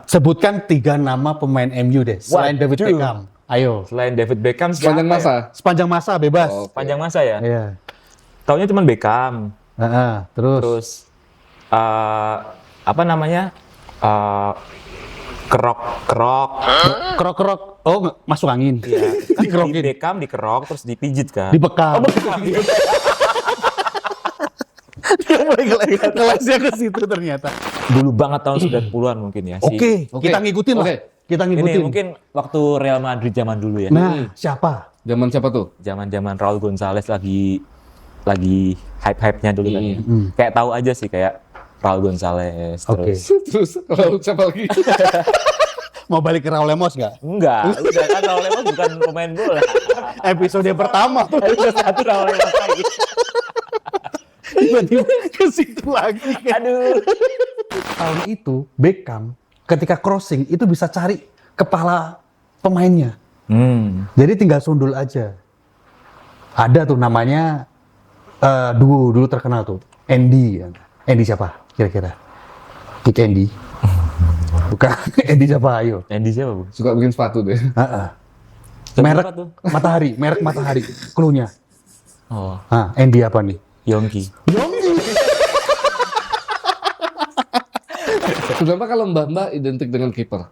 Sebutkan 3 nama pemain MU deh selain David Waduh. Beckham. Ayo. Selain David Beckham Sepanjang siapa ya? masa. Sepanjang masa bebas. Oh. Sepanjang masa ya? Iya. Taunya cuma Beckham. Terus Terus apa namanya? Kerok. kerok-kerok. Oh, masuk angin. Iya. Kan di Dikerokin. Beckham dikerok terus dipijit kan. Dibekam. Bekam. Dia mulai kelasnya ke situ ternyata. Dulu banget tahun 90-an mungkin ya. Oke, Oke. kita ngikutin lah. Oke. Kita Ini ngikutin. mungkin waktu Real Madrid zaman dulu ya. Nah, siapa? Zaman siapa tuh? Zaman-zaman Raul Gonzalez lagi hype-hype-nya dulu kan ya. Hmm. Kayak tahu aja sih kayak Raul Gonzalez Oke. terus. Terus kalau siapa lagi? Mau balik ke Raul Lemos nggak? Enggak, udah kan Raul Lemos bukan pemain bola. Episode pertama. Episode 1 Raul Lemos lagi. Tiba-tiba ke situ lagi. Aduh. Tahun itu Beckham ketika crossing itu bisa cari kepala pemainnya. Jadi tinggal sundul aja. Ada tuh namanya duo dulu terkenal tuh. Andy. Andy siapa kira-kira? Kick Andy. Bukan. Andy siapa? Ayo. Andy siapa, Bu? Suka bikin sepatu deh. Merek Siapa tuh? Matahari. Merek Matahari. Cluenya. Oh, Andy apa nih? Yongki. Kenapa kalau mbah-mbah identik dengan kiper?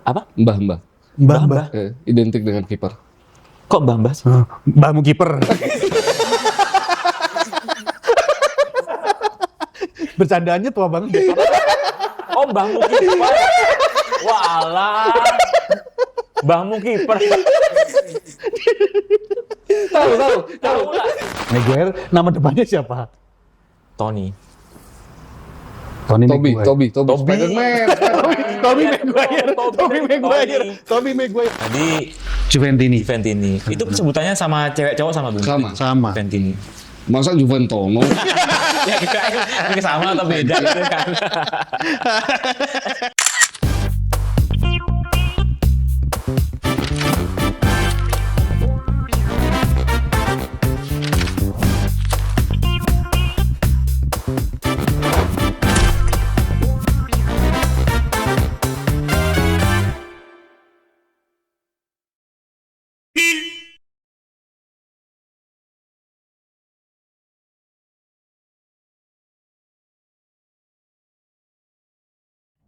Apa? Mbah-mbah. Mbah. Identik dengan kiper. Kok Mbah sih? Mbahmu kiper. Bercandaannya tua banget. Oh, Mbahmu kiper. Walah. Mbahmu kiper. Tahu. Tahu lah. Maguire, nama depannya siapa? Tony. Toby Toby. Spiderman. Toby Maguire. Tadi Juventini. Juventini. Itu sebutannya sama cewek cowok sama Bu? Sama. Juventini. Masa Juventono? Ya kira sama atau beda gitu kan.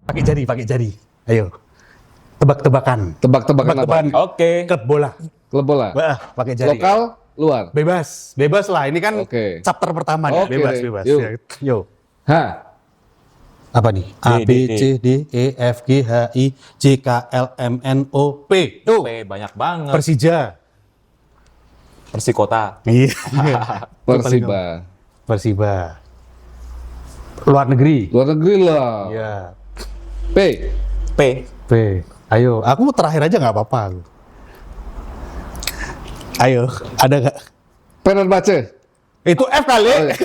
Pakai jari. Ayo. Tebak-tebakan. Tebak-tebakan apa? Oke. Klub bola. Klub bola. Pakai jari. Lokal, luar. Bebas lah. Ini kan Oke. chapter pertama nih. Oke, Bebas. yuk. Ya, Yo. H. Apa nih? A, B, C, D, E, F, G, H, I, J, K, L, M, N, O, P. Tuh. P banyak banget. Persija. Persikota. Iya. Persiba. Luar negeri. Luar negeri lah. Iya. P. P. P. Ayo, aku terakhir aja nggak apa-apa. Ayo, ada nggak? Fenerbahce. Itu F kali. Oh, iya.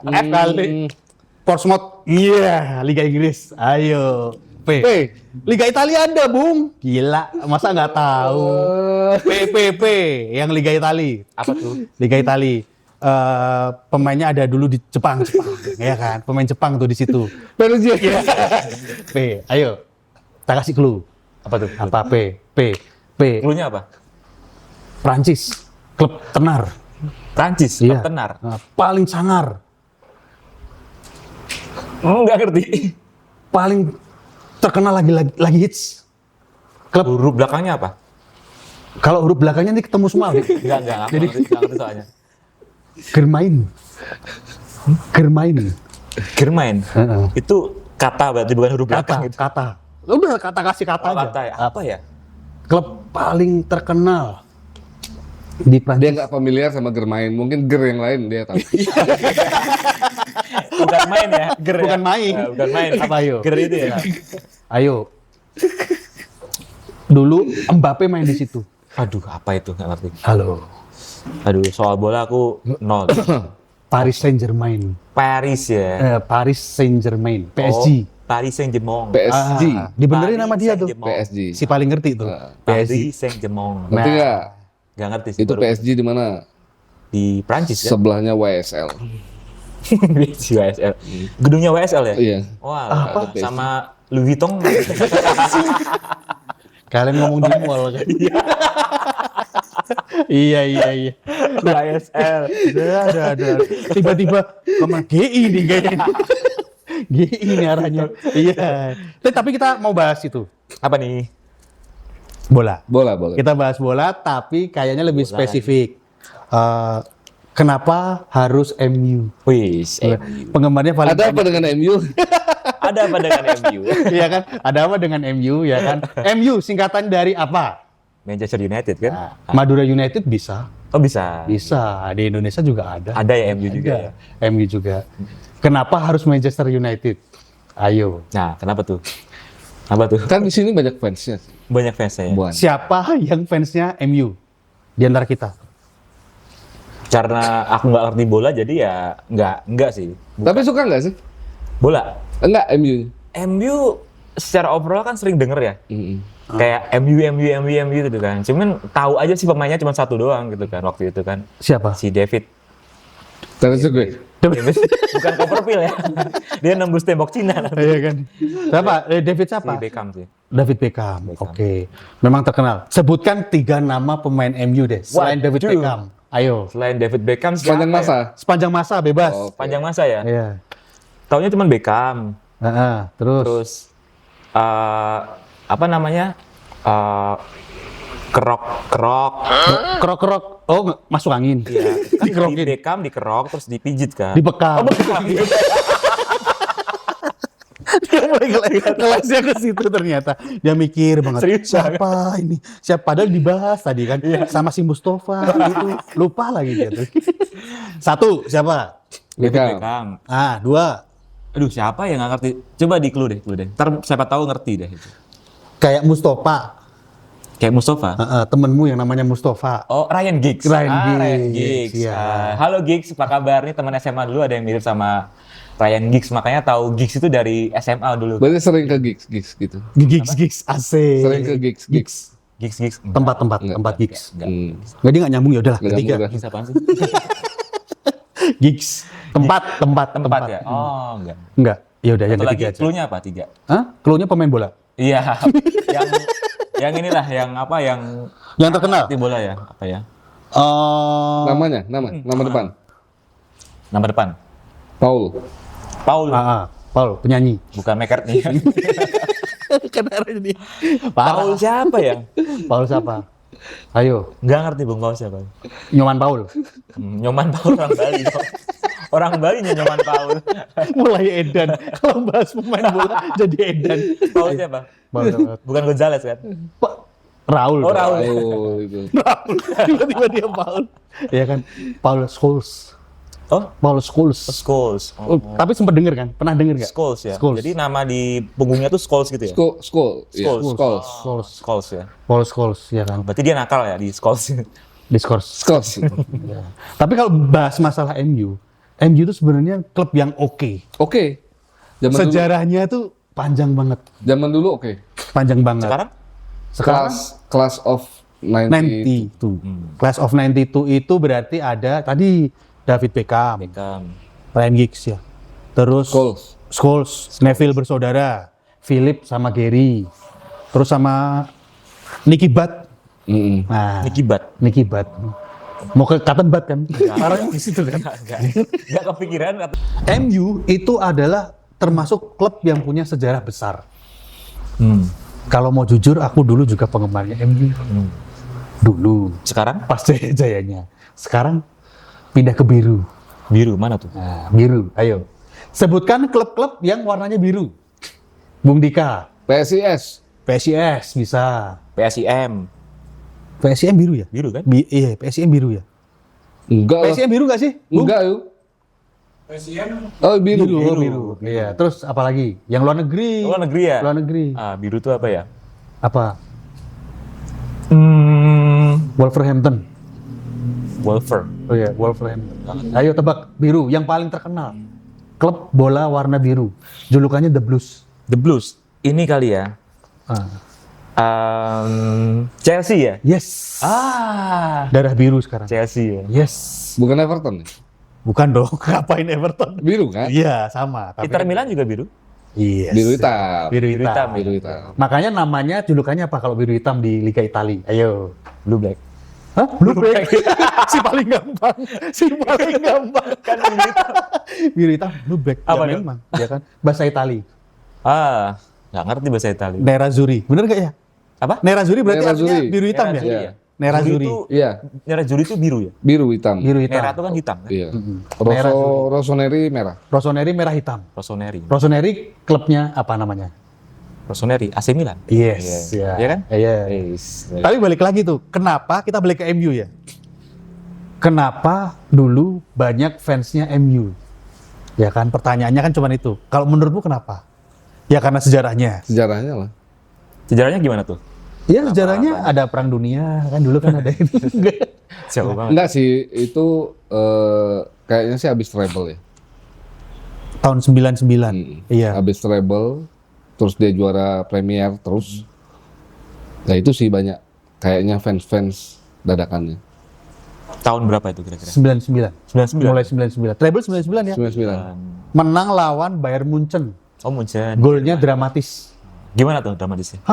F kali. Portsmouth. Iya, Liga Inggris. Ayo. P. P. Liga Italia ada, Bung. Gila, masa nggak tahu? P. Yang Liga Italia. Apa tuh? Liga Italia. Pemainnya ada dulu di Jepang, ya kan? Pemain Jepang tuh di situ. Perugia. P. Ayo. Kita kasih clue. Apa tuh? Apa P? Cluenya apa? Prancis. Klub tenar. Prancis, Iya. tenar. Nah, paling sangar. Nggak ngerti. Paling terkenal lagi hits. Klub. Huruf belakangnya apa? Kalau huruf belakangnya ini ketemu semua. Enggak. Jadi Nggak ngerti soalnya. Germain. Germain. Heeh. Itu kata berarti bukan huruf belakang gitu. Kata. Udah kasih kata Oh, aja. kata ya. Apa ya? Klub paling terkenal di Dia Prancis. nggak familiar sama Germain. Mungkin Ger yang lain dia tahu. Bukan main ya? Ger ya? Bukan main. Nah, bukan main. Apa, ayo? Ger itu ya. Ayo. Dulu Mbappe main di situ. Aduh, apa itu? Nggak ngerti. Halo. Aduh, soal bola aku nol. Paris Saint-Germain. Paris ya. Paris Saint-Germain. PSG. Oh, Paris Saint-Germain. PSG. Dibenerin nama dia tuh. Saint-Germain. PSG. Si paling ngerti tuh. Paris PSG. Saint-Germain. Ngerti nggak? Nggak ngerti sih. Itu baru PSG di mana? di Prancis kan? Sebelahnya YSL. Di WSL. Gedungnya WSL ya? Iya. Wah, Apa? sama Louis Vuitton. Kalian ngomong di mall kan? Iya. YSL. Ada. Tiba-tiba kemana GI nih kayaknya. GI nih arahnya. Iya. Tapi kita mau bahas itu. Apa nih? Bola. Bola. Kita bahas bola, tapi kayaknya lebih Bola. spesifik. Kenapa harus MU? Wis, Penggemarnya paling Ada apa dengan MU? ada apa dengan MU? Iya kan? Ada apa dengan MU ya kan? MU singkatan dari apa? Manchester United kan? Nah, Madura United bisa. Oh bisa. Bisa. Di Indonesia juga ada. Ada ya MU juga ya. MU juga. Kenapa harus Manchester United? Ayo. Nah, kenapa tuh? Apa tuh? Kan di sini banyak fansnya. Banyak fansnya ya. Buan. Siapa yang fansnya MU di antara kita? Karena aku nggak ngerti bola jadi ya nggak sih. Tapi suka nggak sih? Bola. Enggak, MU. MU secara overall kan sering denger ya. Mm-mm. Kayak MU gitu kan. Cuman tahu aja sih pemainnya cuma satu doang gitu kan waktu itu kan. Siapa? Si David. Terus gue. Bukan Copperfield ya. Dia nembus tembok Cina. Iya kan. Siapa? David siapa? Si Beckham sih. David Beckham. Oke. Memang terkenal. Sebutkan 3 nama pemain MU deh selain David Waduh. Beckham. Ayo. Selain David Beckham Sepanjang siapa ya? masa. Sepanjang masa bebas. Oh. Panjang masa ya. Iya. Taunya cuma Beckham. Terus Terus apa namanya? Kerok. kerok. Oh, masuk angin. Iya. Kan di Dikerokin. Beckham dikerok terus dipijit kan. Dibekam. Dia mulai kelasnya ke situ ternyata. Dia mikir banget. Serius Siapa ini? Siapa? Padahal dibahas tadi kan. Sama si Mustafa gitu. Lupa lagi dia tuh. 1, siapa? Beckham. Beckham. 2. Aduh siapa yang nggak ngerti? Coba di clue deh. Ntar siapa tahu ngerti deh itu. Kayak Mustafa. Kayak Mustafa. Temenmu yang namanya Mustafa. Oh, Ryan Giggs. Ryan Giggs, iya. Halo Giggs, apa kabar? Nih teman SMA dulu ada yang mirip sama Ryan Giggs, makanya tahu Giggs itu dari SMA dulu. Berarti sering ke gigs gitu. Gigs asik. Sering ke gigs. Giggs. Tempat Enggak. gigs. Enggak. Nggak, dia nggak nyambung ya udahlah. Nggak Ketiga. nyambung, Giggs apaan sih? Gigs. Tempat. ya? Oh, enggak. Enggak. Ya udah yang Satu lagi, ketiga aja. clue-nya apa? 3. Hah? Clue-nya pemain bola. Iya. yang inilah, yang apa, yang Yang terkenal. di bola ya, apa ya? Namanya, nama depan. Nama depan. Paul. Paul, penyanyi. Bukan McCartney. Kenapa ini? Paul siapa ya? Paul siapa? Ayo, Nggak ngerti Bung Paul siapa. Nyoman Paul. Nyoman Paul orang Bali. Dong. Orang Bali Nyoman Paul. Mulai edan. Kalau bahas pemain bola jadi edan. Paul siapa? Bukan Gonzales kan? Raul. Oh, Raul. Oh, itu. Raul. Tiba-tiba dia Paul. Iya kan? Paul Scholes. Oh, Paul Scholes. Scholes. Oh, tapi sempat denger kan? Pernah denger nggak? Scholes ya. Scholes. Jadi nama di punggungnya tuh Scholes gitu ya? School. Iya, Scholes. Scholes. Scholes. Scholes ya. Paul Scholes, ya kan? Berarti dia nakal ya di Scholes. Discourse. Scholes. Ya. Tapi kalau bahas masalah MU itu sebenarnya klub yang oke. Oke. Zaman dulu. Sejarahnya tuh panjang banget. Zaman dulu oke. Panjang banget. Sekarang? Class of 90. 92. Class of 92 itu berarti ada tadi David Beckham, Ryan Giggs ya. Terus Scholes, Neville bersaudara, Philip sama Gary. Terus sama Nicky Butt. Nah, Nicky Butt. Mau ke Cotton Bud kan? Arahnya di situ kan? Nggak kepikiran. MU itu adalah termasuk klub yang punya sejarah besar. Kalau mau jujur, aku dulu juga penggemarnya MU. Dulu. Sekarang? Pas jaya-jayanya. Sekarang pindah ke biru. Biru mana tuh? Nah, biru. Ayo. Sebutkan klub-klub yang warnanya biru. Bung Dika. PSIS. PSIS bisa. PSIM. PSIM biru ya? Biru kan? Iya, PSIM biru ya. Enggak lah. PSIM biru nggak sih? Bung? Enggak yuk. Oh biru. Biru. Iya. Terus apa lagi? Yang luar negeri. Luar negeri ya? Luar negeri. Biru tuh apa ya? Apa? Wolverhampton. Wolver. Oh iya, Wolverhampton. Ayo tebak biru yang paling terkenal. Klub bola warna biru. Julukannya The Blues. The Blues. Ini kali ya. Chelsea ya? Yes. Darah biru sekarang. Chelsea ya. Yes. Bukan Everton. Bukan dong. Ngapain Everton? Biru kan? Iya, sama. Tapi Inter Milan juga biru. Yes. Biru hitam. Biru hitam. Biru hitam. Makanya namanya julukannya apa kalau biru hitam di Liga Italia? Ayo. Blue black. Hah? Blue black. Si paling gampang. Si paling gampang. Kan biru hitam. Biru hitam, blue black. Apa Ya dong? memang, ya kan? Bahasa Italia. Nggak ngerti bahasa Italia. Nerazzurri. Bener nggak ya? Apa? Nerazzurri berarti artinya Nerazzurri. biru hitam ya? Nerazzurri ya? Nerazzurri. Iya, Nerazzurri itu biru ya? biru hitam. Biru hitam. Merah itu kan hitam kan? Iya. Merah Rossoneri merah. Rossoneri merah hitam. Rossoneri. Rossoneri klubnya apa namanya? Rossoneri, AC Milan. Yes. Iya. Ya. Iya kan? Iya. Yes. Tapi balik lagi tuh, kenapa kita balik ke MU ya? Kenapa dulu banyak fansnya MU? Ya kan, pertanyaannya kan cuma itu. Kalau menurutmu kenapa? Ya karena sejarahnya. Sejarahnya lah. Sejarahnya gimana tuh? Ya sejarahnya ada perang dunia, kan dulu kan ada itu. Jauh banget. Enggak sih, itu kayaknya sih habis treble ya. Tahun 99. Iya. Habis treble, terus dia juara Premier terus. Nah itu sih banyak kayaknya fans-fans dadakannya. Tahun berapa itu kira-kira? 99. 99. Mulai 99. Treble 99 ya. 99. Menang lawan Bayern Munchen. Oh, Munchen. Golnya dramatis. Gimana tuh dramatisnya?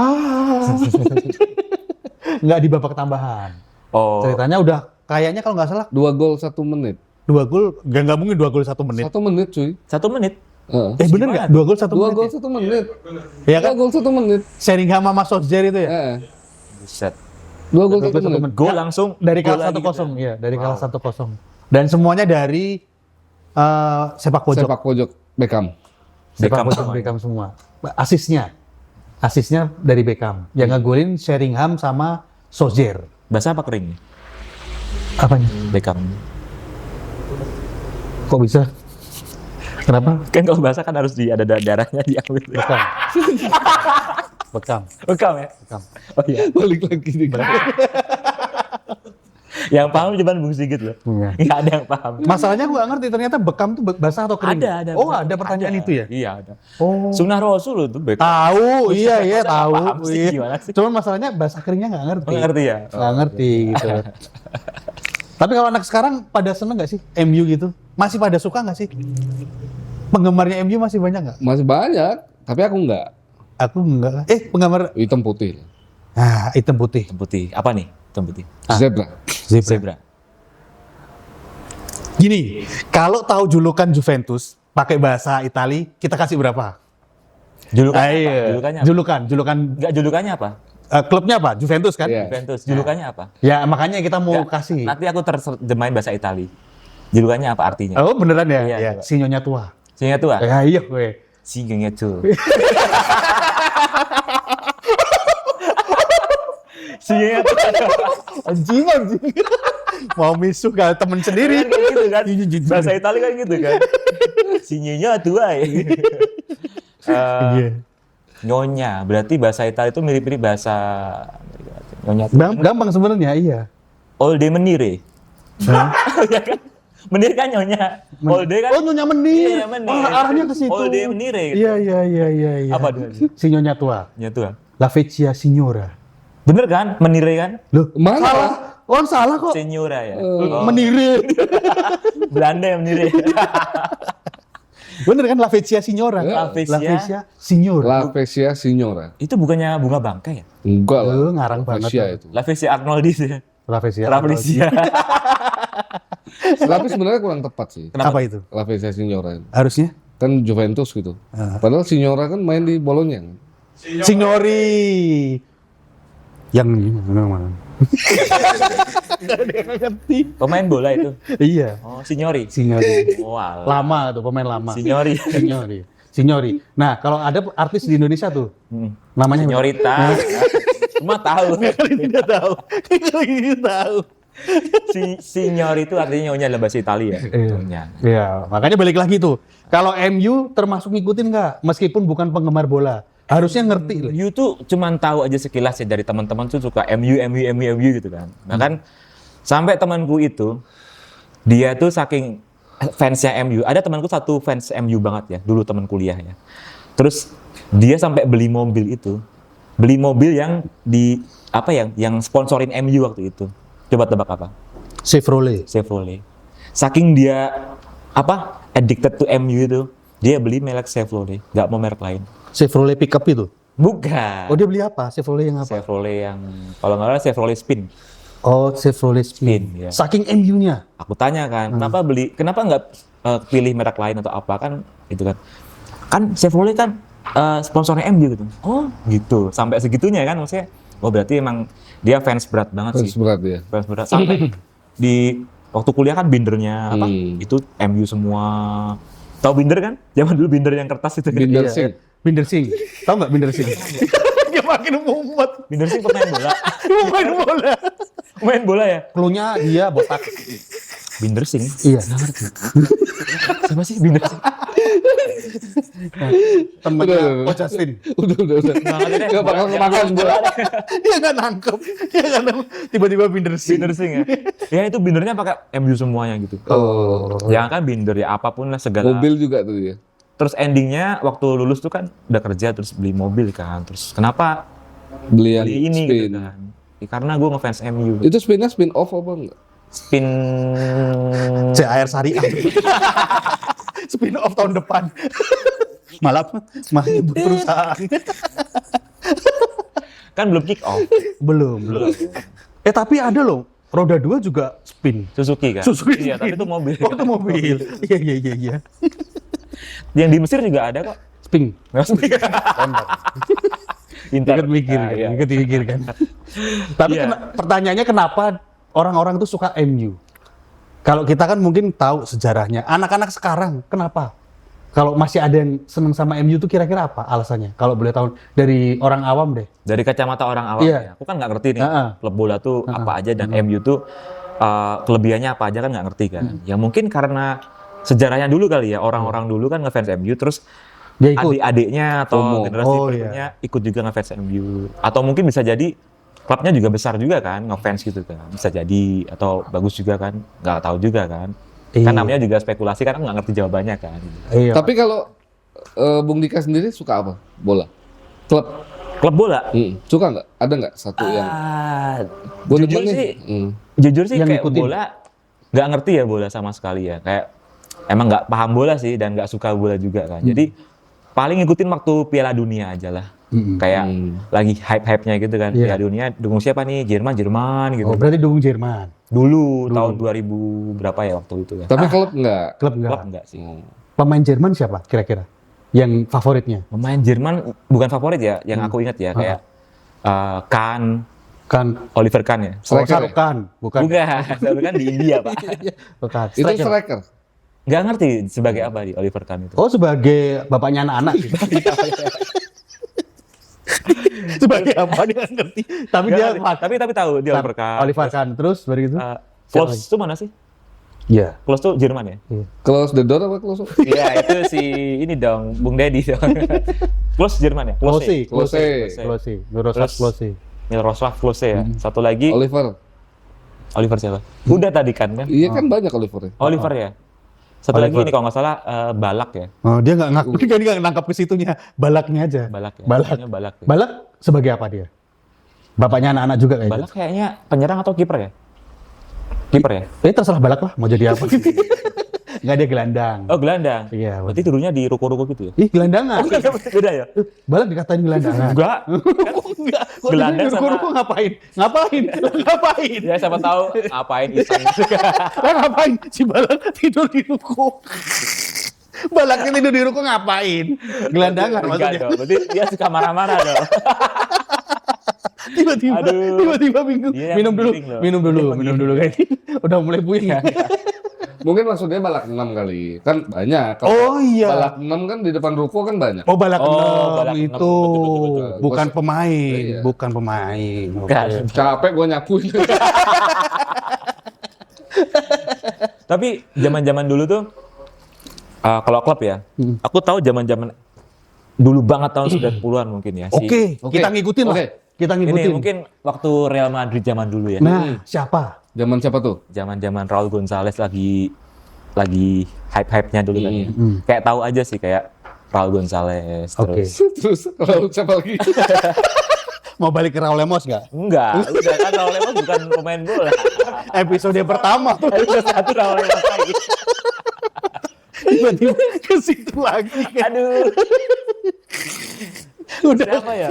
Nggak di babak tambahan. Oh, Ceritanya udah kayaknya kalau nggak salah 2 gol 1 menit. 2 gol, nggak mungkin 2 gol 1 menit. 1 menit cuy. 1 menit. Heeh. Bener nggak? 2 gol 1 2 menit. gol Ya? 1 menit. Iya 2 kan? gol 1 menit. Sheringham sama Solskjaer itu ya? Heeh. Buset. 2 gol 2 gol 1 menit. Gol Ya, langsung. dari gol kalah lagi 1-0 gitu. ya, dari kalah 1-0. Dan semuanya dari sepak pojok. Sepak pojok Beckham. Sepak Beckham pojok semua. Beckham semua. Asisnya dari Beckham. Yang ngegolin Sheringham sama Solskjaer. Basah apa kering? Apanya? Beckham. Kok bisa? Kenapa? Kan kalau basah kan harus ada darahnya diambil. Beckham. Beckham. Beckham ya? Beckham. Oh iya. Balik lagi nih. Yang paham cuma Bung Sigit loh. Iya. Nggak ada yang paham. Masalahnya gue nggak ngerti ternyata Beckham tuh basah atau kering. Ada. Oh, ada pertanyaan Ada. itu ya? Iya, ada. Oh. Sunnah Rasul loh tuh Beckham. Tahu, iya Masa nggak tahu. paham sih, Iya. gimana sih? Cuman masalahnya bahasa keringnya nggak ngerti. Nggak ngerti ya? Nggak ngerti gitu. Tapi kalau anak sekarang pada seneng nggak sih MU gitu? Masih pada suka nggak sih? Penggemarnya MU masih banyak nggak? Masih banyak, tapi aku enggak. Aku enggak. Penggemar Hitam putih. hitam putih. Hitam putih. Apa nih? Hitam putih. Zebra. Zebra. Gini, kalau tahu julukan Juventus pakai bahasa Itali, kita kasih berapa? Julukannya Iya. apa? Julukannya apa? Julukan. Enggak, julukannya apa? Klubnya apa? Juventus kan? Iya. Juventus. Julukannya apa? Ya makanya kita mau Nggak, kasih. Nanti aku terjemahin bahasa Itali. Julukannya apa artinya? Oh beneran ya? Iya, Ya, coba. Sinyonya tua. Singa tua. Ya iya gue. Singa tuh. Singa tua. Anjing. Mau misuh gak temen sendiri. Kan kayak gitu kan. Bahasa Itali kan gitu kan. Sinyonya tua ya. Iya. Nyonya, berarti bahasa Itali itu mirip-mirip bahasa Nyonya. Gampang sebenarnya, iya. Olde menire. Hah? Ya kan? Menir kan nyonya. Olde kan. Oh, Nyonya Menir. Iya, Menir. Oh, arahnya ke situ. Olde Menire. Iya. Apa dia? Sinyonya tua. Nyonya tua. La Vecchia Signora. Bener kan? Menire kan? Loh, Mana? salah. Oh, salah kok. Senyora ya. Oh, Menire. Belanda yang menire. Bener kan La Vecchia Signora? La Vecchia. La Vecchia Signora. La Vecchia Signora. Itu bukannya bunga bangkai ya? Enggak lah. Ngarang banget. Vecchia itu. La Vecchia Arnoldi itu ya. La Vecchia. Rafflesia. Tapi sebenarnya kurang tepat sih. Apa itu? La Vecchia Signora. Harusnya? Kan Juventus gitu. Padahal Signora kan main di Bologna. Kan? Signori. Yang ini mana? Pemain bola itu. Iya. Oh, Signori. Signori. Wow. Lama tuh, pemain lama. Signori. Signori. Nah, kalau ada artis di Indonesia tuh, namanya Signorita. Cuma tahu. tidak tahu. Tidak tahu. Signori itu artinya nyonya dalam bahasa Italia. Nyonya. Iya, makanya balik lagi tuh. Kalau MU termasuk ngikutin nggak? Meskipun bukan penggemar bola, harusnya ngerti loh. You tuh cuman tahu aja sekilas ya dari teman-teman tuh suka MU gitu kan. Nah kan sampai temanku itu dia tuh saking fansnya MU. Ada temanku satu fans MU banget ya, dulu teman kuliah ya. Terus dia sampai beli mobil itu. Beli mobil yang yang sponsorin MU waktu itu. Coba tebak apa? Chevrolet. Chevrolet. Saking dia addicted to MU itu. Dia beli merek Chevrolet, nggak mau merek lain. Chevrolet pickup itu. Bukan. Oh, dia beli apa? Chevrolet yang apa? Chevrolet yang kalau nggak salah Chevrolet Spin. Oh, Chevrolet Spin. Ya. Saking MU-nya. Aku tanya kan, kenapa nggak pilih merek lain atau apa kan? Itu kan. Kan Chevrolet kan sponsornya MU gitu. Oh, gitu. Sampai segitunya kan maksudnya. Oh, berarti emang dia fans berat banget Fans sih. berat ya. Fans berat. Sampai di waktu kuliah kan bindernya apa? Itu MU semua. Tahu binder kan? Zaman dulu binder yang kertas itu kan. Binder Iya, sing. Binder Sing. Tahu nggak Binder Sing? Dia makin mumet. Binder sih pemain bola. Main bola. Main bola ya? Klunya dia botak. Binder sing. Iya. Siapa sih Binder sing? Temennya Coach Justin. Udah. Nggak bakal kemakan bola. Dia nggak nangkep. Dia nggak nangkep. Tiba-tiba Binder Sing. Binder sing ya. Ya itu bindernya pakai MU semuanya gitu. Oh. Ya kan binder ya apapun lah segala. Mobil juga tuh ya. Terus endingnya waktu lulus tuh kan udah kerja terus beli mobil kan. Terus kenapa Beli yang beli ini spin. gitu kan? Ya, karena gue ngefans MU. Itu spinnya spin off apa enggak? Spin CAR Syariah. Spin off tahun depan. Malah perusahaan. kan belum kick off. Belum. Tapi ada loh. Roda 2 juga spin. Suzuki kan. Suzuki Iya, spin. tapi itu mobil. Oh, itu mobil. Iya. Yang di Mesir juga ada kok. Spin. Inter. Ikut mikir, Nah, iya. ikut mikir kan. Tapi Iya. pertanyaannya kenapa orang-orang tuh suka MU? Kalau kita kan mungkin tahu sejarahnya. Anak-anak sekarang kenapa? Kalau masih ada yang seneng sama MU tuh kira-kira apa alasannya? Kalau boleh tahu dari orang awam deh. Dari kacamata orang awam Iya. ya. Aku kan nggak ngerti nih klub bola tuh apa aja dan MU tuh kelebihannya apa aja kan nggak ngerti kan. Ya mungkin karena sejarahnya dulu kali ya. Orang-orang dulu kan ngefans MU terus Dia ikut. adik-adiknya atau FOMO. generasi Oh, berikutnya ikut juga ngefans MU. Atau mungkin bisa jadi klubnya juga besar juga kan, ngefans gitu kan. Bisa jadi atau bagus juga kan, nggak tahu juga kan. Iya. Kan namanya juga spekulasi karena nggak ngerti jawabannya kan. Iya. Tapi kalau Bung Dika sendiri suka apa? Bola? Klub? Klub bola? Suka nggak? Ada nggak satu yang Jujur demen nih? sih, jujur sih Yang kayak ngikutin. bola nggak ngerti ya bola sama sekali ya. Kayak emang nggak paham bola sih dan nggak suka bola juga kan. Jadi paling ngikutin waktu Piala Dunia aja lah. Kayak lagi hype-hype-nya gitu kan. Iya. Piala Dunia dukung siapa nih? Jerman gitu. Oh, berarti dukung Jerman. Dulu tahun 2000 berapa ya waktu itu ya? Tapi klub nggak? Klub enggak. Klub enggak sih. Pemain Jerman siapa kira-kira? Yang favoritnya? Pemain Jerman bukan favorit ya, yang aku ingat ya kayak Kahn, Kan Oliver Kahn ya. Striker Shahrukh Khan, bukan. Bukan, Oliver Kahn di India pak. Bukan. Itu Striker. striker. Nggak ngerti sebagai apa di Oliver Kahn itu. Oh, sebagai bapaknya anak-anak gitu. Sebagai apa dia nggak ngerti. Tapi Nggak dia ngerti. tapi tahu dia Oliver Kahn. Oliver Kahn terus baru gitu. Klose itu mana sih? Iya. Klose tuh Jerman ya? Close the door apa close? Iya itu si ini dong, Bung Deddy dong. Klose Jerman ya? Klose. Klose. Klose. Miroslav Terus- Klose. Miroslav Klose ya. Satu lagi Oliver. Oliver siapa? Udah tadi kan kan? Iya kan banyak Oliver. Oliver ya. Satu lagi Oliver. ini kalau nggak salah Balak ya. Oh, dia nggak ngaku, dia nggak nangkap ke situnya. Balaknya aja. Balak ya. Balak. Namanya Balak. Ya. Balak sebagai apa dia? Bapaknya anak-anak juga kayaknya. Balak kayaknya penyerang atau kiper ya? Kiper ya? Terserah Balak lah mau jadi apa. Nggak, dia gelandang. Oh gelandang. Iya, Berarti dulunya di ruko-ruko gitu ya? Ih, gelandangan. Beda ya? Balak dikatain gelandangan. Enggak. Enggak. Gelandang sama- Ruko-ruko ngapain? Ngapain? Ngapain? Ya siapa tahu ngapain iseng. Lah ngapain? Si Balak tidur di ruko. Balaknya tidur di ruko ngapain? Gelandangan Enggak maksudnya. dong. Berarti dia suka marah-marah dong. Tiba-tiba, Aduh. tiba-tiba bingung. Dia yang Minum dulu, penting loh. minum dulu, minum dulu kayak gini. Udah mulai puyeng. Mungkin maksudnya balak 6 kali. Kan banyak. Kalau Oh iya. balak 6 kan di depan ruko kan banyak. Oh, Balak Oh, enam Balak enam. itu Betul. bukan pemain, Iya. bukan pemain. Oke. Bukan. Capek gua nyapuin. Tapi zaman-zaman dulu tuh kalau klub ya, aku tahu zaman-zaman dulu banget tahun 90-an mungkin ya. Oke, Oke. kita ngikutin lah. Oke. Kita Ini ngikutin. mungkin waktu Real Madrid zaman dulu ya. Nah, siapa? Zaman siapa tuh? Zaman-zaman Raul Gonzalez lagi hype-hype-nya dulu kan ya. Hmm. Kayak tahu aja sih kayak Raul Gonzalez Oke. terus. Terus kalau siapa lagi? Mau balik ke Raul Lemos nggak? Enggak, udah kan Raul Lemos bukan pemain bola. Episode pertama tuh. Episode 1 Raul Lemos lagi. Tiba-tiba ke situ lagi. Aduh, Udah siapa ya?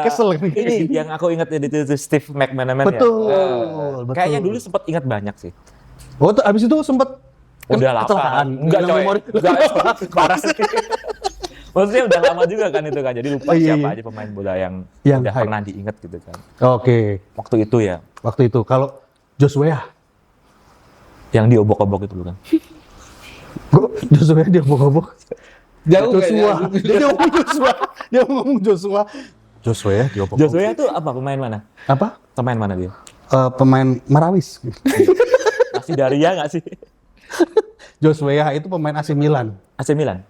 kesel nih. Ini yang aku ingat itu Steve McManaman ya. Betul, betul. Kayaknya dulu sempat ingat banyak sih. Oh, abis itu sempet Udah lama. kecelakaan. Enggak, Hilang coy. memori. Enggak, parah sih. Maksudnya udah lama juga kan itu kan. Jadi lupa Oh, iya, siapa iya. aja pemain bola yang udah hype. pernah diingat gitu kan. Oke, Waktu itu ya, waktu itu kalau Joshua, yang diobok-obok itu bukan. Joshua dia bobok. Jauh Joshua, kayaknya. dia ngomong Joshua, dia ngomong Joshua. Joshua ya, dia bobok. Joshua itu apa? Pemain mana? Apa? Pemain mana dia? Pemain Marawis. Masih Daria nggak sih? Joshua itu pemain AC Milan. AC Milan?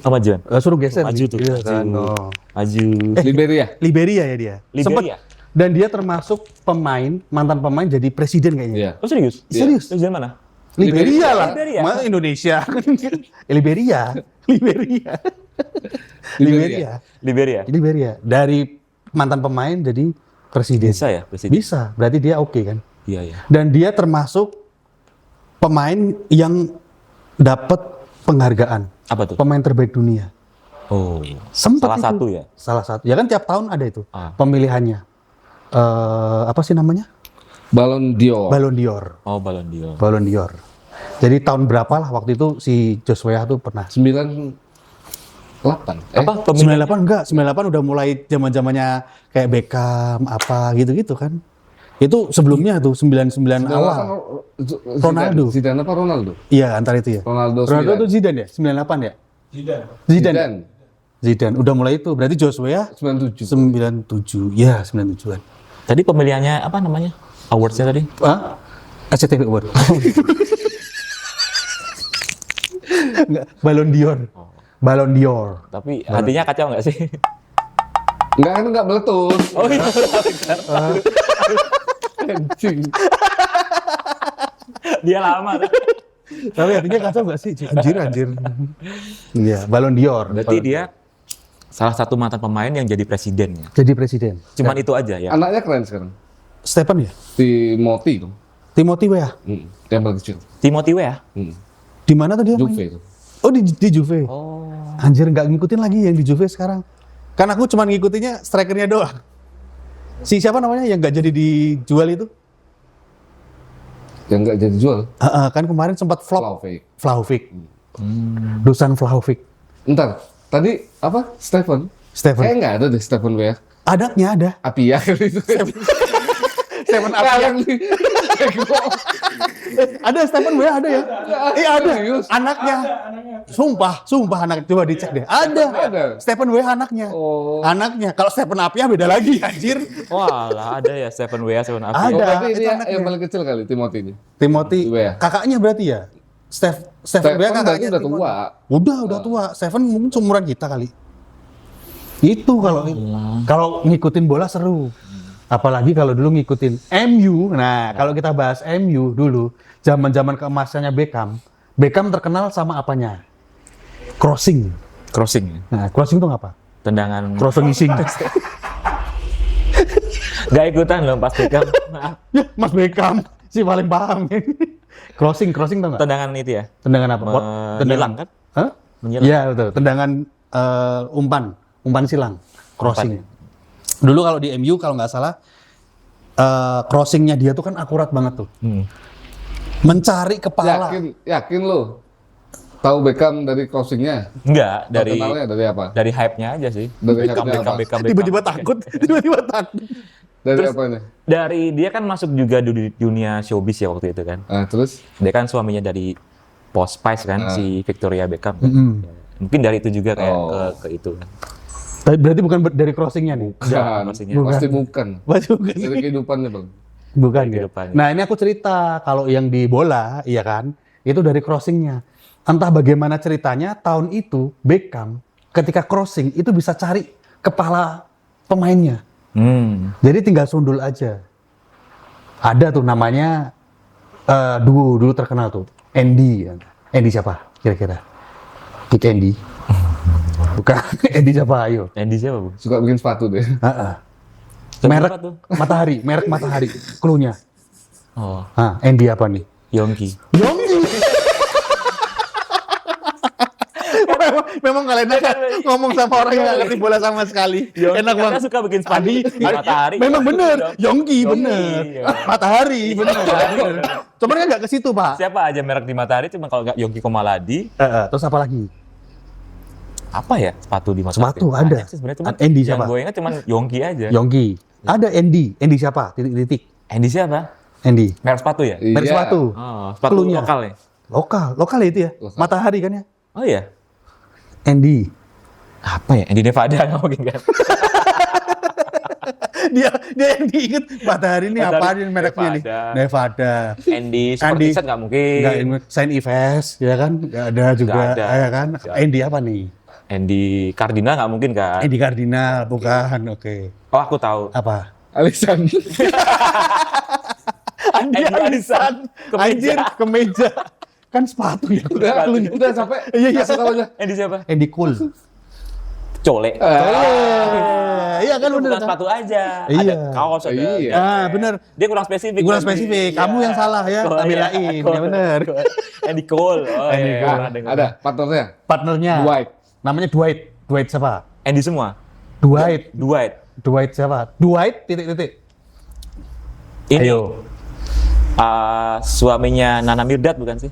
Apa Juan? Suruh geser. Maju tuh, Iya maju. kan, oh. Maju. Liberia. Liberia ya dia. Liberia? Sempet, dan dia termasuk mantan pemain jadi presiden kayaknya. Iya. Oh serius? Serius? Presiden mana? Liberia lah. Liberia. Mana Indonesia? Liberia. Liberia. Liberia. Liberia. Liberia. Dari mantan pemain jadi presiden. Bisa ya presiden? Bisa. Berarti dia oke kan? Iya ya. Dan dia termasuk pemain yang dapat penghargaan. Apa tuh? Pemain terbaik dunia. Oh. Sempat Salah itu. satu ya? Salah satu. Ya kan tiap tahun ada itu Ah. pemilihannya. Apa sih namanya? Ballon d'Or. Ballon d'Or. Oh Ballon d'Or. Ballon d'Or. Jadi tahun berapa lah waktu itu si Joshua tuh pernah. 98. Apa? 98 enggak, 98 udah mulai zaman-zamannya kayak Beckham apa gitu-gitu kan. Itu sebelumnya tuh 99 awal. Ronaldo. Zidane apa Ronaldo? Iya, antara itu ya. Ronaldo Ronaldo 9. tuh Zidane ya? 98 ya? Zidane. Zidane. Udah mulai itu. Berarti Joshua 97. 97. Ya, 97-an. Tadi pemilihannya apa namanya? Awards-nya tadi? Hah? SCTV Award. Enggak, Ballon d'Or. Ballon d'Or. Tapi hatinya kacau nggak sih? Enggak meletus. Oh iya. Anjing. Dia lama. Tapi artinya kacau nggak sih? Anjir. Iya, Ballon d'Or. Berarti dia salah satu mantan pemain yang jadi presiden ya. Jadi presiden. Cuman itu aja ya. Anaknya keren sekarang. Stephen ya? Timothy dong. Timothy Weah. Yang paling kecil. Timothy Weah. Di mana tuh dia? Juve main? itu. Oh di Juve. Oh. Anjir nggak ngikutin lagi yang di Juve sekarang. Kan aku cuma ngikutinnya strikernya doang. Si siapa namanya yang nggak jadi dijual itu? Yang nggak jadi jual. Kan kemarin sempat flop. Vlahovic. Vlahovic. Dusan Vlahovic. Entar, tadi apa? Stephen? Stephen. Kayaknya nggak ada deh Stephen Weah. Anaknya ada. Apia kali itu. Stephen Apia. Ada Stephen Weah ada ya? Ada. Serius? Anaknya. Sumpah anak. Coba dicek deh. Ada. Stephen Weah anaknya. Oh. Anaknya. Kalau Stephen Apia beda lagi anjir. Wah, ada ya Stephen Weah, Stephen Apia. Ada. Oh, berarti itu ini anaknya. yang paling kecil kali, Timothy ini. Timothy. Weah. Kakaknya berarti ya? Stephen Stephen Weah berarti kakaknya. udah tua. Udah tua. Stephen mungkin seumuran kita kali. Itu kalau ngikutin bola seru. Apalagi kalau dulu ngikutin MU. Nah, kalau kita bahas MU dulu, zaman-zaman keemasannya Beckham. Beckham terkenal sama apanya? Crossing. Crossing. Nah, crossing itu apa? Tendangan. Crossing. Gak ikutan loh pas Beckham. Maaf. Ya, Mas Beckham si paling paham. crossing tau nggak? Tendangan itu ya. Tendangan apa? Menyilang kan? Hah? Menyilang. Iya betul. Tendangan umpan silang. Crossing. Dulu kalau di MU kalau nggak salah crossingnya dia tuh kan akurat banget tuh. Mencari kepala. Yakin lo? Tahu Beckham dari crossingnya? Enggak, dari Terkenalnya dari apa? dari hype-nya aja sih. Dari Beckham, hype-nya Beckham, apa? Beckham, Tiba-tiba Beckham. takut. Tiba-tiba takut. Dari Terus- apanya? Dari dia kan masuk juga di dunia showbiz ya waktu itu kan. Terus? Dia kan suaminya dari Posh Spice kan, si Victoria Beckham. Kan? Mm-hmm. Ya, mungkin dari itu juga kayak Oh. ke itu kan. Tapi berarti bukan dari crossingnya nih. Bukan. crossingnya. Pasti bukan. Bukan. Dari kehidupannya bang. Bukan Dari ya. kehidupannya. Nah ini aku cerita kalau yang di bola, iya kan, itu dari crossingnya. Entah bagaimana ceritanya tahun itu Beckham ketika crossing itu bisa cari kepala pemainnya. Jadi tinggal sundul aja. Ada tuh namanya duo dulu terkenal tuh, Andy. Andy siapa kira-kira? Kick Andy. Bukan Andy siapa? Ayo. Andy siapa, Bu? Suka bikin sepatu deh. Merek Siapa tuh? Matahari, merek Matahari. Cluenya. Oh, Andy apa nih? Yongki. Yonggi. memang kalian ngomong sama orang yang nggak ngerti bola sama sekali. Enak Karena banget. suka bikin spanduk di matahari. Memang bener, Yongki Yongki, bener. iya. Matahari bener. Cuman kan nggak ke situ pak. Siapa aja merek di matahari, cuma kalau nggak Yongki Komaladi, Terus apa lagi? apa ya sepatu di matahari? Sepatu ada. Banyak sih sebenarnya, cuman Andy yang siapa? gue ingat cuma Yongki aja. Yongki. Ada Andy. Andy siapa? Titik-titik. Andy siapa? Andy. Merek sepatu ya? Merek Iya. sepatu. Oh, sepatu Cluenya. lokal ya? Lokal ya itu ya. Lokal. Matahari kan ya. Oh iya? Andy. Apa ya? Andy Nevada nggak mungkin kan? dia yang diinget Matahari ini Matahari, apa nih mereknya nih? Nevada. Nevada. Andy Super Andy. T-shirt nggak mungkin. Enggak ini Saint Ives ya kan? Enggak ada juga Nggak ada. ya kan? Nggak. Andy apa nih? Andy Cardinal nggak mungkin kan? Andy Cardinal bukan. Oke. Oh aku tahu. Apa? Alexander. Andy Alisan. Anjir, kemeja. Kan sepatu ya. Udah sampai. Iya. Kasih tahu aja. Andy siapa? Andy Cool. Cole. Iya kan Itu bener bukan kan? sepatu aja. Iya. Ada kaos, ada. Iya. Ah, bener. Dia kurang spesifik. Kurang tadi. spesifik. Kamu yang salah ya, Oh, tak iya. belain. Ya bener. Andy Cole. Oh Andy iya. Cole. pernah dengar. Ada partnernya. Partnernya. Dwight. Namanya Dwight. Dwight siapa? Andy semua. Dwight. Dwight. Dwight siapa? Dwight titik-titik. Ini Ayo. suaminya Nana Mirdad bukan sih?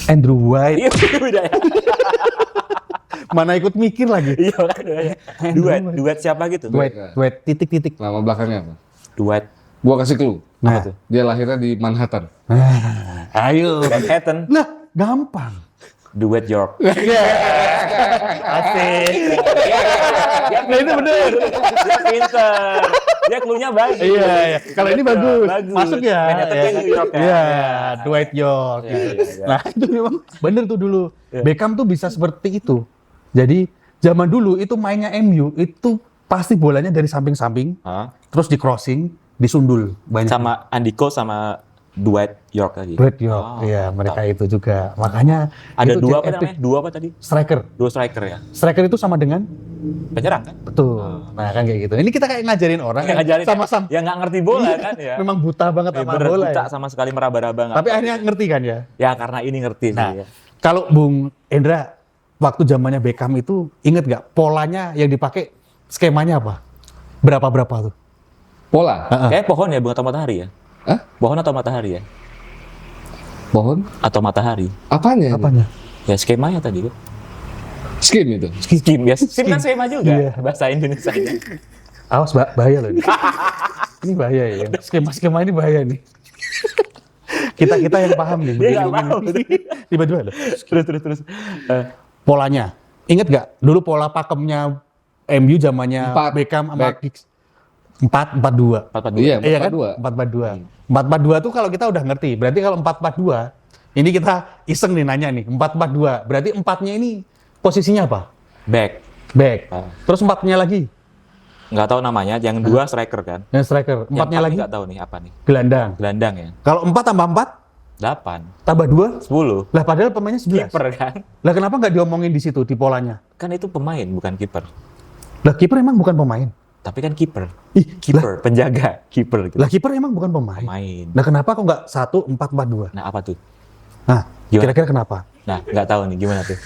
Andrew White. Iya, beda ya. Mana ikut mikir lagi. Iya kan. Duet siapa gitu? Dwight titik-titik. Nama belakangnya apa? Duet. Gua kasih clue. Nah. tuh? Dia lahirnya di Manhattan. Ayo. Manhattan. Nah, gampang. Duet York. Asik. Nah itu bener. Dia pinter. Dia clue-nya bagus. Iya. Kalau ini bagus. Bagus. Masuk ya. Manhattan Ya. kan New York ya. Iya, Dwight York. Iya, gitu. iya, iya. Nah, itu memang bener tuh dulu. Iya. Beckham tuh bisa seperti itu. Jadi, zaman dulu itu mainnya MU itu pasti bolanya dari samping-samping, Hah? terus di crossing, disundul banyak. Sama Andy Cole sama Dwight York tadi. Dwight York. Oh, Iya, mereka itu juga. Makanya Ada itu dua jadi apa epic. namanya? Dua apa tadi? Striker. Dua striker ya. Striker itu sama dengan Penyerang kan? betul. Nah, kan kayak gitu. Ini kita kayak ngajarin orang Yang ngajarin sama-sama. ya nggak ngerti bola kan ya. Memang buta banget sama bener, bola. buta Ya. sama sekali meraba-raba nggak. Tapi akhirnya ngerti kan ya. Ya karena ini ngerti sih. Nah, Ya. kalau Bung Endra waktu zamannya Beckham itu inget nggak polanya yang dipakai skemanya apa? Berapa tuh? Pola. Kayak pohon ya, bunga atau matahari ya? Hah? Pohon atau matahari ya? Pohon? Atau matahari? Apanya? itu? Apanya? Ya skemanya tadi kan. Skin itu. Skim ya. Skim kan skema juga. Iya. Bahasa Indonesianya. Awas bahaya loh ini. Ini bahaya ya. Skema ini bahaya nih. kita yang paham nih. Dia nggak begini-begini. paham. Tiba-tiba loh. Terus. Polanya. Ingat nggak? Dulu pola pakemnya MU zamannya Empat. Beckham sama Back. Giggs. 4-4-2. 4-4-2. Iya, Iya kan? 4-4-2. 4-4-2 tuh kalau kita udah ngerti. Berarti kalau 4-4-2, ini kita iseng nih nanya nih. 4-4-2, berarti empatnya ini posisinya apa? Back. Back. Ah. Terus empatnya lagi? Nggak tahu namanya. Yang dua striker kan. Yang striker. Yang Empatnya empat lagi? nggak tahu nih apa nih. Gelandang. Gelandang ya. Kalau 4 tambah 4, 8. tambah 2, 10. lah padahal pemainnya 11. Kiper kan. Lah kenapa nggak diomongin di situ, di polanya? Kan itu pemain bukan kiper. Lah kiper emang bukan pemain? Tapi kan kiper. Ih, lah, Kiper, penjaga, kiper gitu. lah kiper emang bukan pemain? Main. Nah kenapa kok nggak 1-4-4-2? Nah, apa tuh? Nah, Gimana? kira-kira kenapa? Nah, nggak tahu nih gimana tuh.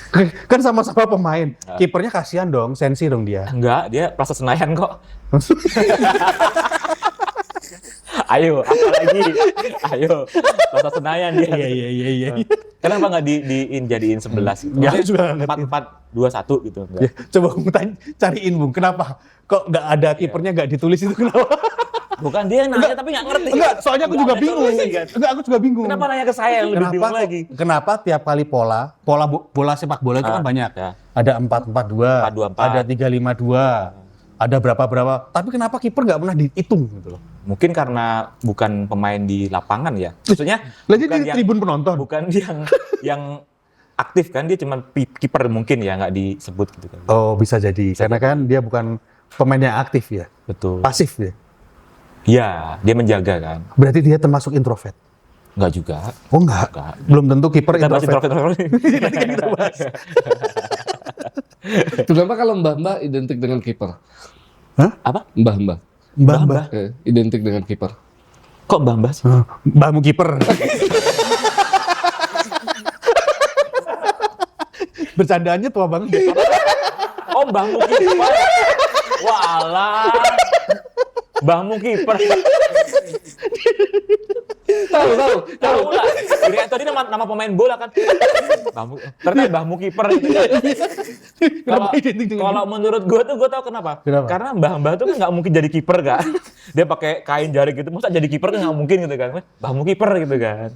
Kan sama-sama pemain. Ah. Kipernya kasihan dong, sensi dong dia. Enggak, dia Plaza Senayan kok. Ayo, apa lagi? Ayo, Plaza Senayan dia. Iya. Kenapa nggak dijadiin 11? Gitu? Ya, juga nggak ngerti. 4-4-2-1 gitu. Enggak. Ya, coba Bung cariin Bung, kenapa? Kok nggak ada kipernya nggak ditulis itu kenapa? Bukan dia yang nanya tapi nggak ngerti. Enggak, soalnya aku Nggak juga ada bingung. solusi, kan? Enggak, aku juga bingung. Kenapa nanya ke saya yang lebih bingung lagi? Kenapa tiap kali bola sepak bola itu kan banyak. ya. Ada 4-4-2, 4-2-4. ada 3-5-2, ada berapa. Tapi kenapa kiper nggak pernah dihitung gitu loh? Mungkin karena bukan pemain di lapangan ya. Maksudnya Lah bukan jadi tribun penonton. bukan yang aktif kan, dia cuma kiper mungkin ya, nggak disebut gitu kan. Oh, bisa jadi. Karena kan dia bukan pemain yang aktif ya. Betul. Pasif ya. Iya, dia menjaga kan. Berarti dia termasuk introvert. Enggak juga. Oh enggak. Enggak. Belum tentu kiper Kita bahas introvert. introvert. Nanti kan kita bahas. Kenapa kalau mbah-mbah identik dengan kiper? Apa? Mbah-mbah. Mbah. Identik dengan kiper. Kok Mbah sih? Mbahmu kiper. Bercandaannya tua banget. Oh, Mbahmu kiper. Walah. Mbahmu kiper. Tahu. Tahu lah. Kira tadi nama pemain bola kan. Ternyata Mbahmu kiper gitu. Kalau menurut gue tahu kenapa. Karena mbah-mbah tuh kan nggak mungkin jadi kiper kan. Dia pakai kain jari gitu, masa jadi kiper kan nggak mungkin gitu kan. Mbahmu kiper gitu kan.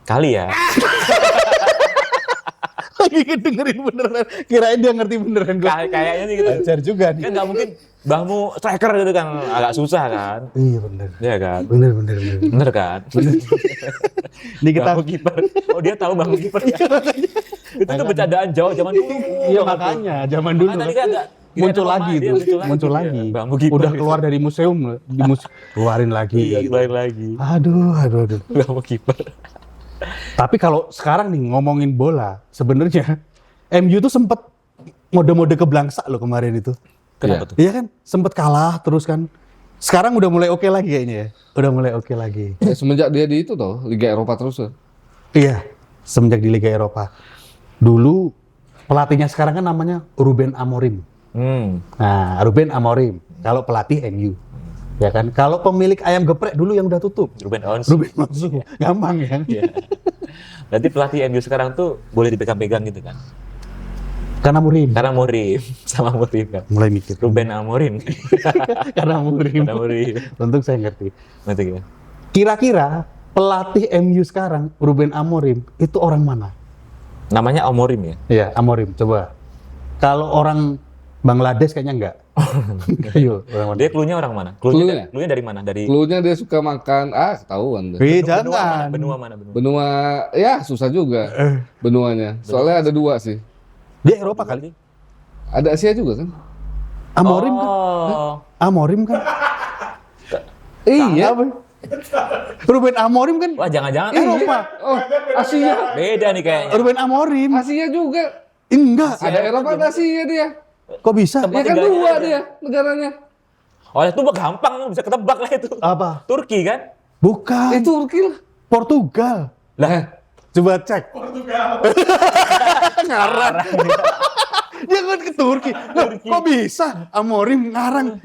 Kali ya. Lagi dengerin beneran. Kirain dia ngerti beneran gue. Kayaknya sih gitu. Ajar juga nih. Kan nggak mungkin mbahmu striker gitu kan, agak susah kan. Iya bener. Iya kan. Bener. Bener kan. Ini kita Mbahmu kiper. Oh, dia tahu mbahmu kiper. Itu tuh bercandaan jauh zaman dulu. iya makanya zaman dulu Makanya tadi kan agak muncul lagi dia tuh, muncul lagi. Mbahmu kiper. Udah keluar dari museum, keluarin lagi. Iya, keluarin lagi. Aduh. Mbahmu kiper. Tapi kalau sekarang nih ngomongin bola, sebenarnya MU tuh sempet mode-mode keblangsa loh kemarin itu. Kenapa tuh? Iya kan, sempet kalah terus kan. Sekarang udah mulai oke lagi kayaknya ya. Udah mulai oke lagi. Semenjak dia di itu toh, Liga Eropa terus ya. Iya, semenjak di Liga Eropa. Dulu pelatihnya sekarang kan namanya Ruben Amorim. Nah, Ruben Amorim kalau pelatih MU. Ya kan, kalau pemilik ayam geprek dulu yang udah tutup. Ruben Onsu. Gampang ya. Iya. Berarti pelatih MU sekarang tuh boleh dipegang-pegang gitu kan? Karena Amorim. Karena Amorim, sama Amorim kan. Mulai mikir. Ruben Amorim. Karena Amorim. Karena Amorim. Untung saya ngerti. Ngerti kan? Kira-kira pelatih MU sekarang Ruben Amorim itu orang mana? Namanya Amorim ya? Iya, Amorim. Coba. Kalau orang Bangladesh kayaknya enggak. Ayo, orang mana? Dia klunya orang mana? Cluenya? Klunya dari mana? Dari Cluenya dia suka makan, ketahuan deh. Jangan. benua mana? Benua. Benua, ya susah juga benuanya. Soalnya ada dua sih. Dia Eropa kali. Ada Asia juga kan? Amorim kan? Oh. Amorim kan? Iya. Apa? Ruben Amorim kan Wah, jangan-jangan Eropa. Oh, Asia. beda nih kayaknya. Ruben Amorim. Asia juga. Enggak. Ada Eropa, ada Asia dia. Kok bisa? Ya kan tinggalnya dua aja. dia negaranya. Oh, itu mah gampang, bisa ketebak lah itu. Apa? Turki kan? Bukan. Itu Turki lah. Portugal. Lah, Coba cek. Ngarang. Dia kan ke Turki. Loh, kok bisa? Amorim ngarang.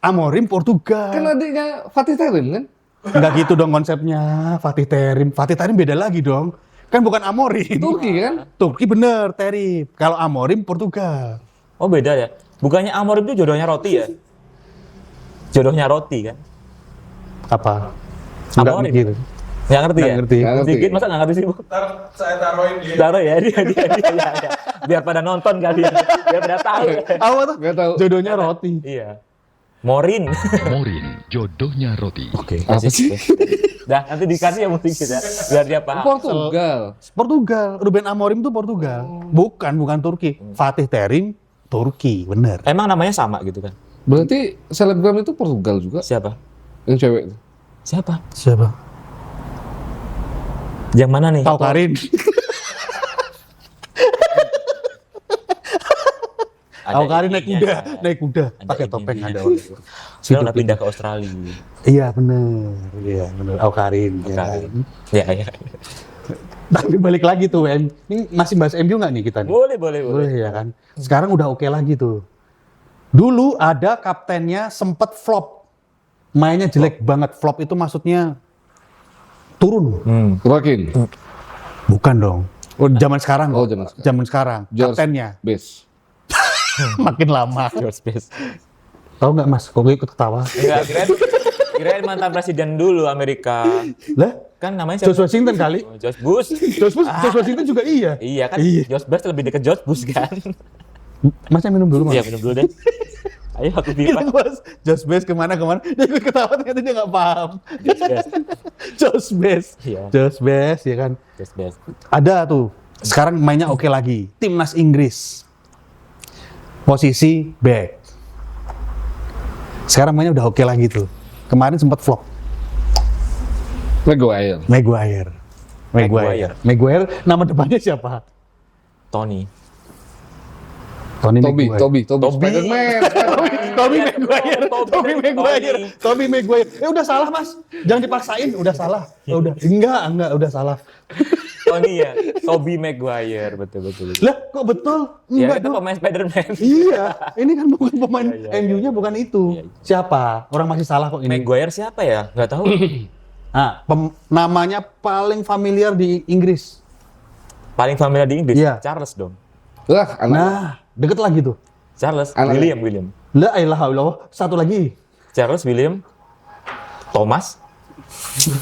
Amorim Portugal. Kan adiknya Fatih Terim kan? Enggak gitu dong konsepnya. Fatih Terim. Fatih Terim beda lagi dong. Kan bukan Amorim. Turki kan? Turki bener, Terim. Kalau Amorim Portugal. oh beda ya. Bukannya Amorim itu jodohnya Roti ya? Jodohnya Roti kan? Apa? Enggak Amorim. mikir. Nggak ngerti Nggak ya? ngerti. Nggak ngerti. Dikit, masa nggak ngerti sih, Bu? Ntar saya taruhin di Taruh ya, dia. Ya. Biar pada nonton kali ya. Biar pada tahu. Apa tuh? Nggak tahu. Jodohnya roti. Iya. Morin. Morin, jodohnya roti. Oke. Apa sih? Dah, nanti dikasih ya musik kita. Biar dia paham. Portugal. Portugal. Ruben Amorim tuh Portugal. Bukan Turki. Fatih Terim Turki, bener. Emang namanya sama gitu kan? Berarti selebgram itu Portugal juga? Siapa? Yang cewek itu. Siapa? Siapa? Yang mana nih? Tahu Karin. Tahu Karin naik kuda, naik kuda, pakai topeng ada. Sekarang udah pindah ke Australia. Iya bener, Tahu Karin. Ya. Karin. Ya. Tapi balik lagi tuh, ini masih bahas MU nggak nih kita? Nih? Boleh. Boleh ya kan. Sekarang udah oke lagi tuh. Dulu ada kaptennya sempet flop, mainnya jelek banget. Flop itu maksudnya turun. Turakin. Bukan dong. Oh, zaman sekarang. Oh, kok. zaman sekarang. Zaman sekarang. George Kaptennya Best. makin lama. George Best. Tahu nggak Mas? Kok gue ikut ketawa? Enggak, kirain mantan presiden dulu Amerika. Lah, Kan namanya siapa? George Washington kali. Oh, George Bush. George Washington juga iya. Iya kan, Iya. George Bush lebih dekat George Bush kan? Masnya minum dulu, Mas. Iya, minum dulu deh. Ayo aku pipa. Gitu, Mas. George Best kemana. Dia ikut ketawa ternyata dia nggak paham. George Best. George Best. Iya. George Best, ya kan. George Best. Ada tuh. Sekarang mainnya oke lagi. Timnas Inggris. Posisi back. Sekarang mainnya udah oke lagi tuh. Kemarin sempat flop. Maguire. Maguire. Nama depannya siapa? Tony. Tony Toby Maguire. Spider-Man. Tobey Maguire. Udah salah mas, jangan dipaksain. Udah salah. Udah enggak, udah salah. Tony ya, Tobey Maguire, betul. Lah kok betul? Ya Enggak itu dong. pemain Spider-Man. Iya, ini kan bukan pemain Iya, iya. MU-nya bukan itu. Iya, iya. Siapa? Orang masih salah kok ini. Maguire siapa ya? Nggak tahu. Nah, namanya paling familiar di Inggris. Paling familiar di Inggris, Iya. Charles dong. Lah, anak Nah, deket lagi tuh. Charles, Anak- William. La ilaha illallah. Satu lagi. Charles, William, Thomas.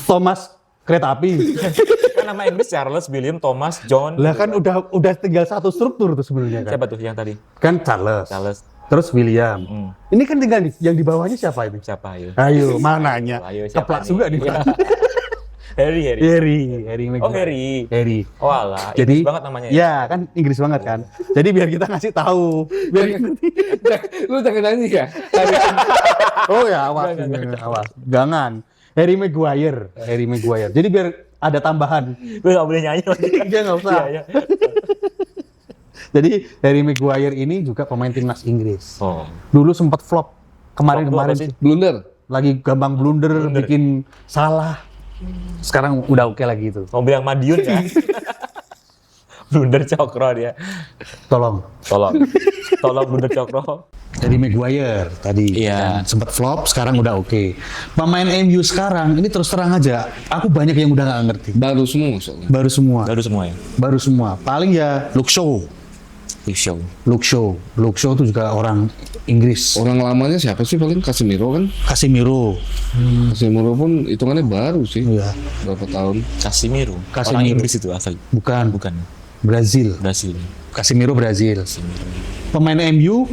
Thomas kereta api. Kan nama Inggris Charles, William, Thomas, John. Lah kan udah tinggal satu struktur tuh sebenarnya kan. Siapa tuh yang tadi? Kan Charles. Charles. Terus William. Ini kan tinggal yang di bawahnya siapa ini? Siapa ya? Ayo, mananya? Ayo, siapa Keplak nih? juga nih. Iya. Harry. Harry Maguire. Oh, Harry. Harry. Oh alah, Jadi Inggris banget namanya. Ya, kan Inggris banget kan. Jadi biar kita ngasih tahu. Biar lu jangan nyanyi ya. Oh ya, awas. Jangan. Harry Maguire. Jadi biar ada tambahan. Gue nggak boleh nyanyi lagi. Dia nggak usah. Iya. Jadi Harry Maguire ini juga pemain timnas Inggris. Oh. Dulu sempat flop kemarin Flop apa sih? sih. Blunder. Lagi gampang blunder, bikin salah. Sekarang udah oke lagi itu. Mau bilang Madiun ya? Blunder Cokro dia. Tolong. Tolong Blunder Cokro. Harry Maguire tadi Iya. kan sempat flop, sekarang udah oke. Pemain MU sekarang ini terus terang aja, aku banyak yang udah nggak ngerti. Baru semua soalnya. Baru semua ya. Paling ya Luke Shaw. Luke Shaw itu juga orang Inggris. Orang lamanya siapa sih paling? Casemiro kan? Casemiro. Casemiro pun hitungannya baru sih. Iya. Berapa tahun? Casemiro. Orang Casemiro. Inggris itu asal. Bukan. Bukan. Brazil. Brasil. Casemiro Brazil. Pemain MU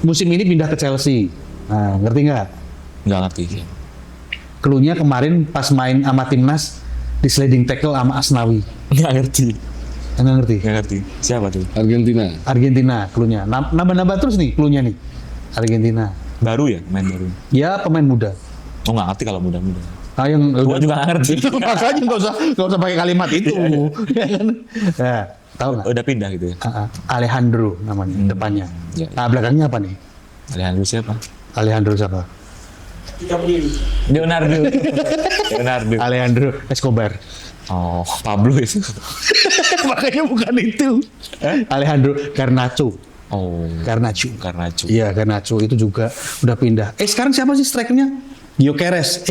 musim ini pindah ke Chelsea. Nah, ngerti nggak? Nggak ngerti. Klunya kemarin pas main sama timnas di sliding tackle sama Asnawi. Nggak ngerti. Nggak ngerti. Nggak ngerti. Siapa tuh? Argentina. Klunya. Nambah-nambah terus nih klunya nih. Argentina. Baru ya? Main baru. Ya pemain muda. Oh nggak ngerti kalau muda-muda. Ah, yang Tua juga nggak ngerti. Makanya nggak usah pakai kalimat itu. Ya kan? Nah, tahu nggak? Udah pindah gitu ya? Alejandro namanya depannya. Ya. Nah, belakangnya apa nih? Alejandro siapa? Alejandro siapa? Leonardo. Alejandro Escobar. Oh, Pablo itu. Makanya bukan itu. Alejandro Garnacho. Oh, Garnacho. Garnacho. Iya, Garnacho itu juga udah pindah. Sekarang siapa sih strikernya? Gyökeres.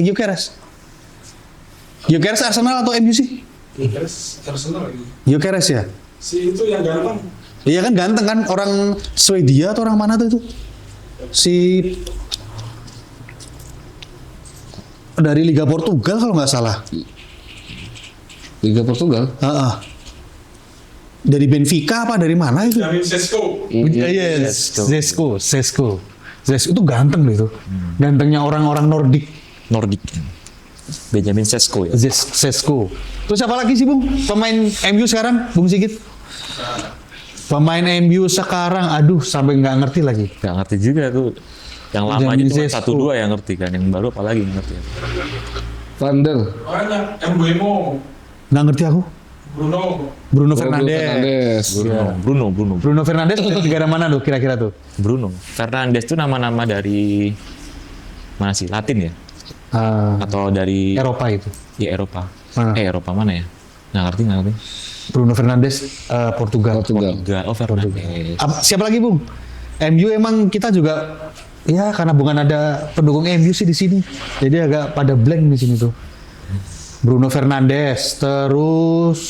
Gyökeres Arsenal atau MU sih? Arsenal lagi. Gyökeres ya? Si itu yang ganteng. Iya kan ganteng kan, orang Swedia atau orang mana tuh itu? Si dari Liga Portugal kalau nggak salah. Liga Portugal. Dari Benfica apa dari mana itu? Jamin Sesko. Iya, Zesco itu ganteng loh itu. Gantengnya orang-orang Nordik. Benjamin Sesko ya. Zesco. Terus siapa lagi sih, Bung? Pemain MU sekarang, Bung Sigit? Pemain MU sekarang, aduh sampai nggak ngerti lagi. Nggak ngerti juga tuh. Yang lama Benjamin aja cuma Sesko. 1-2 yang ngerti kan. Yang baru apalagi yang ngerti. Van der. Banyak. Mbuemo. Nggak ngerti aku. Bruno Fernandes. Bruno Fernandes dari negara mana tuh kira-kira tuh? Bruno Fernandes tuh nama-nama dari mana sih? Latin ya? Atau dari Eropa itu. ya Eropa. Mana? Eropa mana ya? Nggak ngerti. Bruno Fernandes Portugal. Oh, Fernandes. Siapa lagi, Bung? MU emang kita juga ya karena bukan ada pendukung MU sih di sini. Jadi agak pada blank di sini tuh. Bruno Fernandes, terus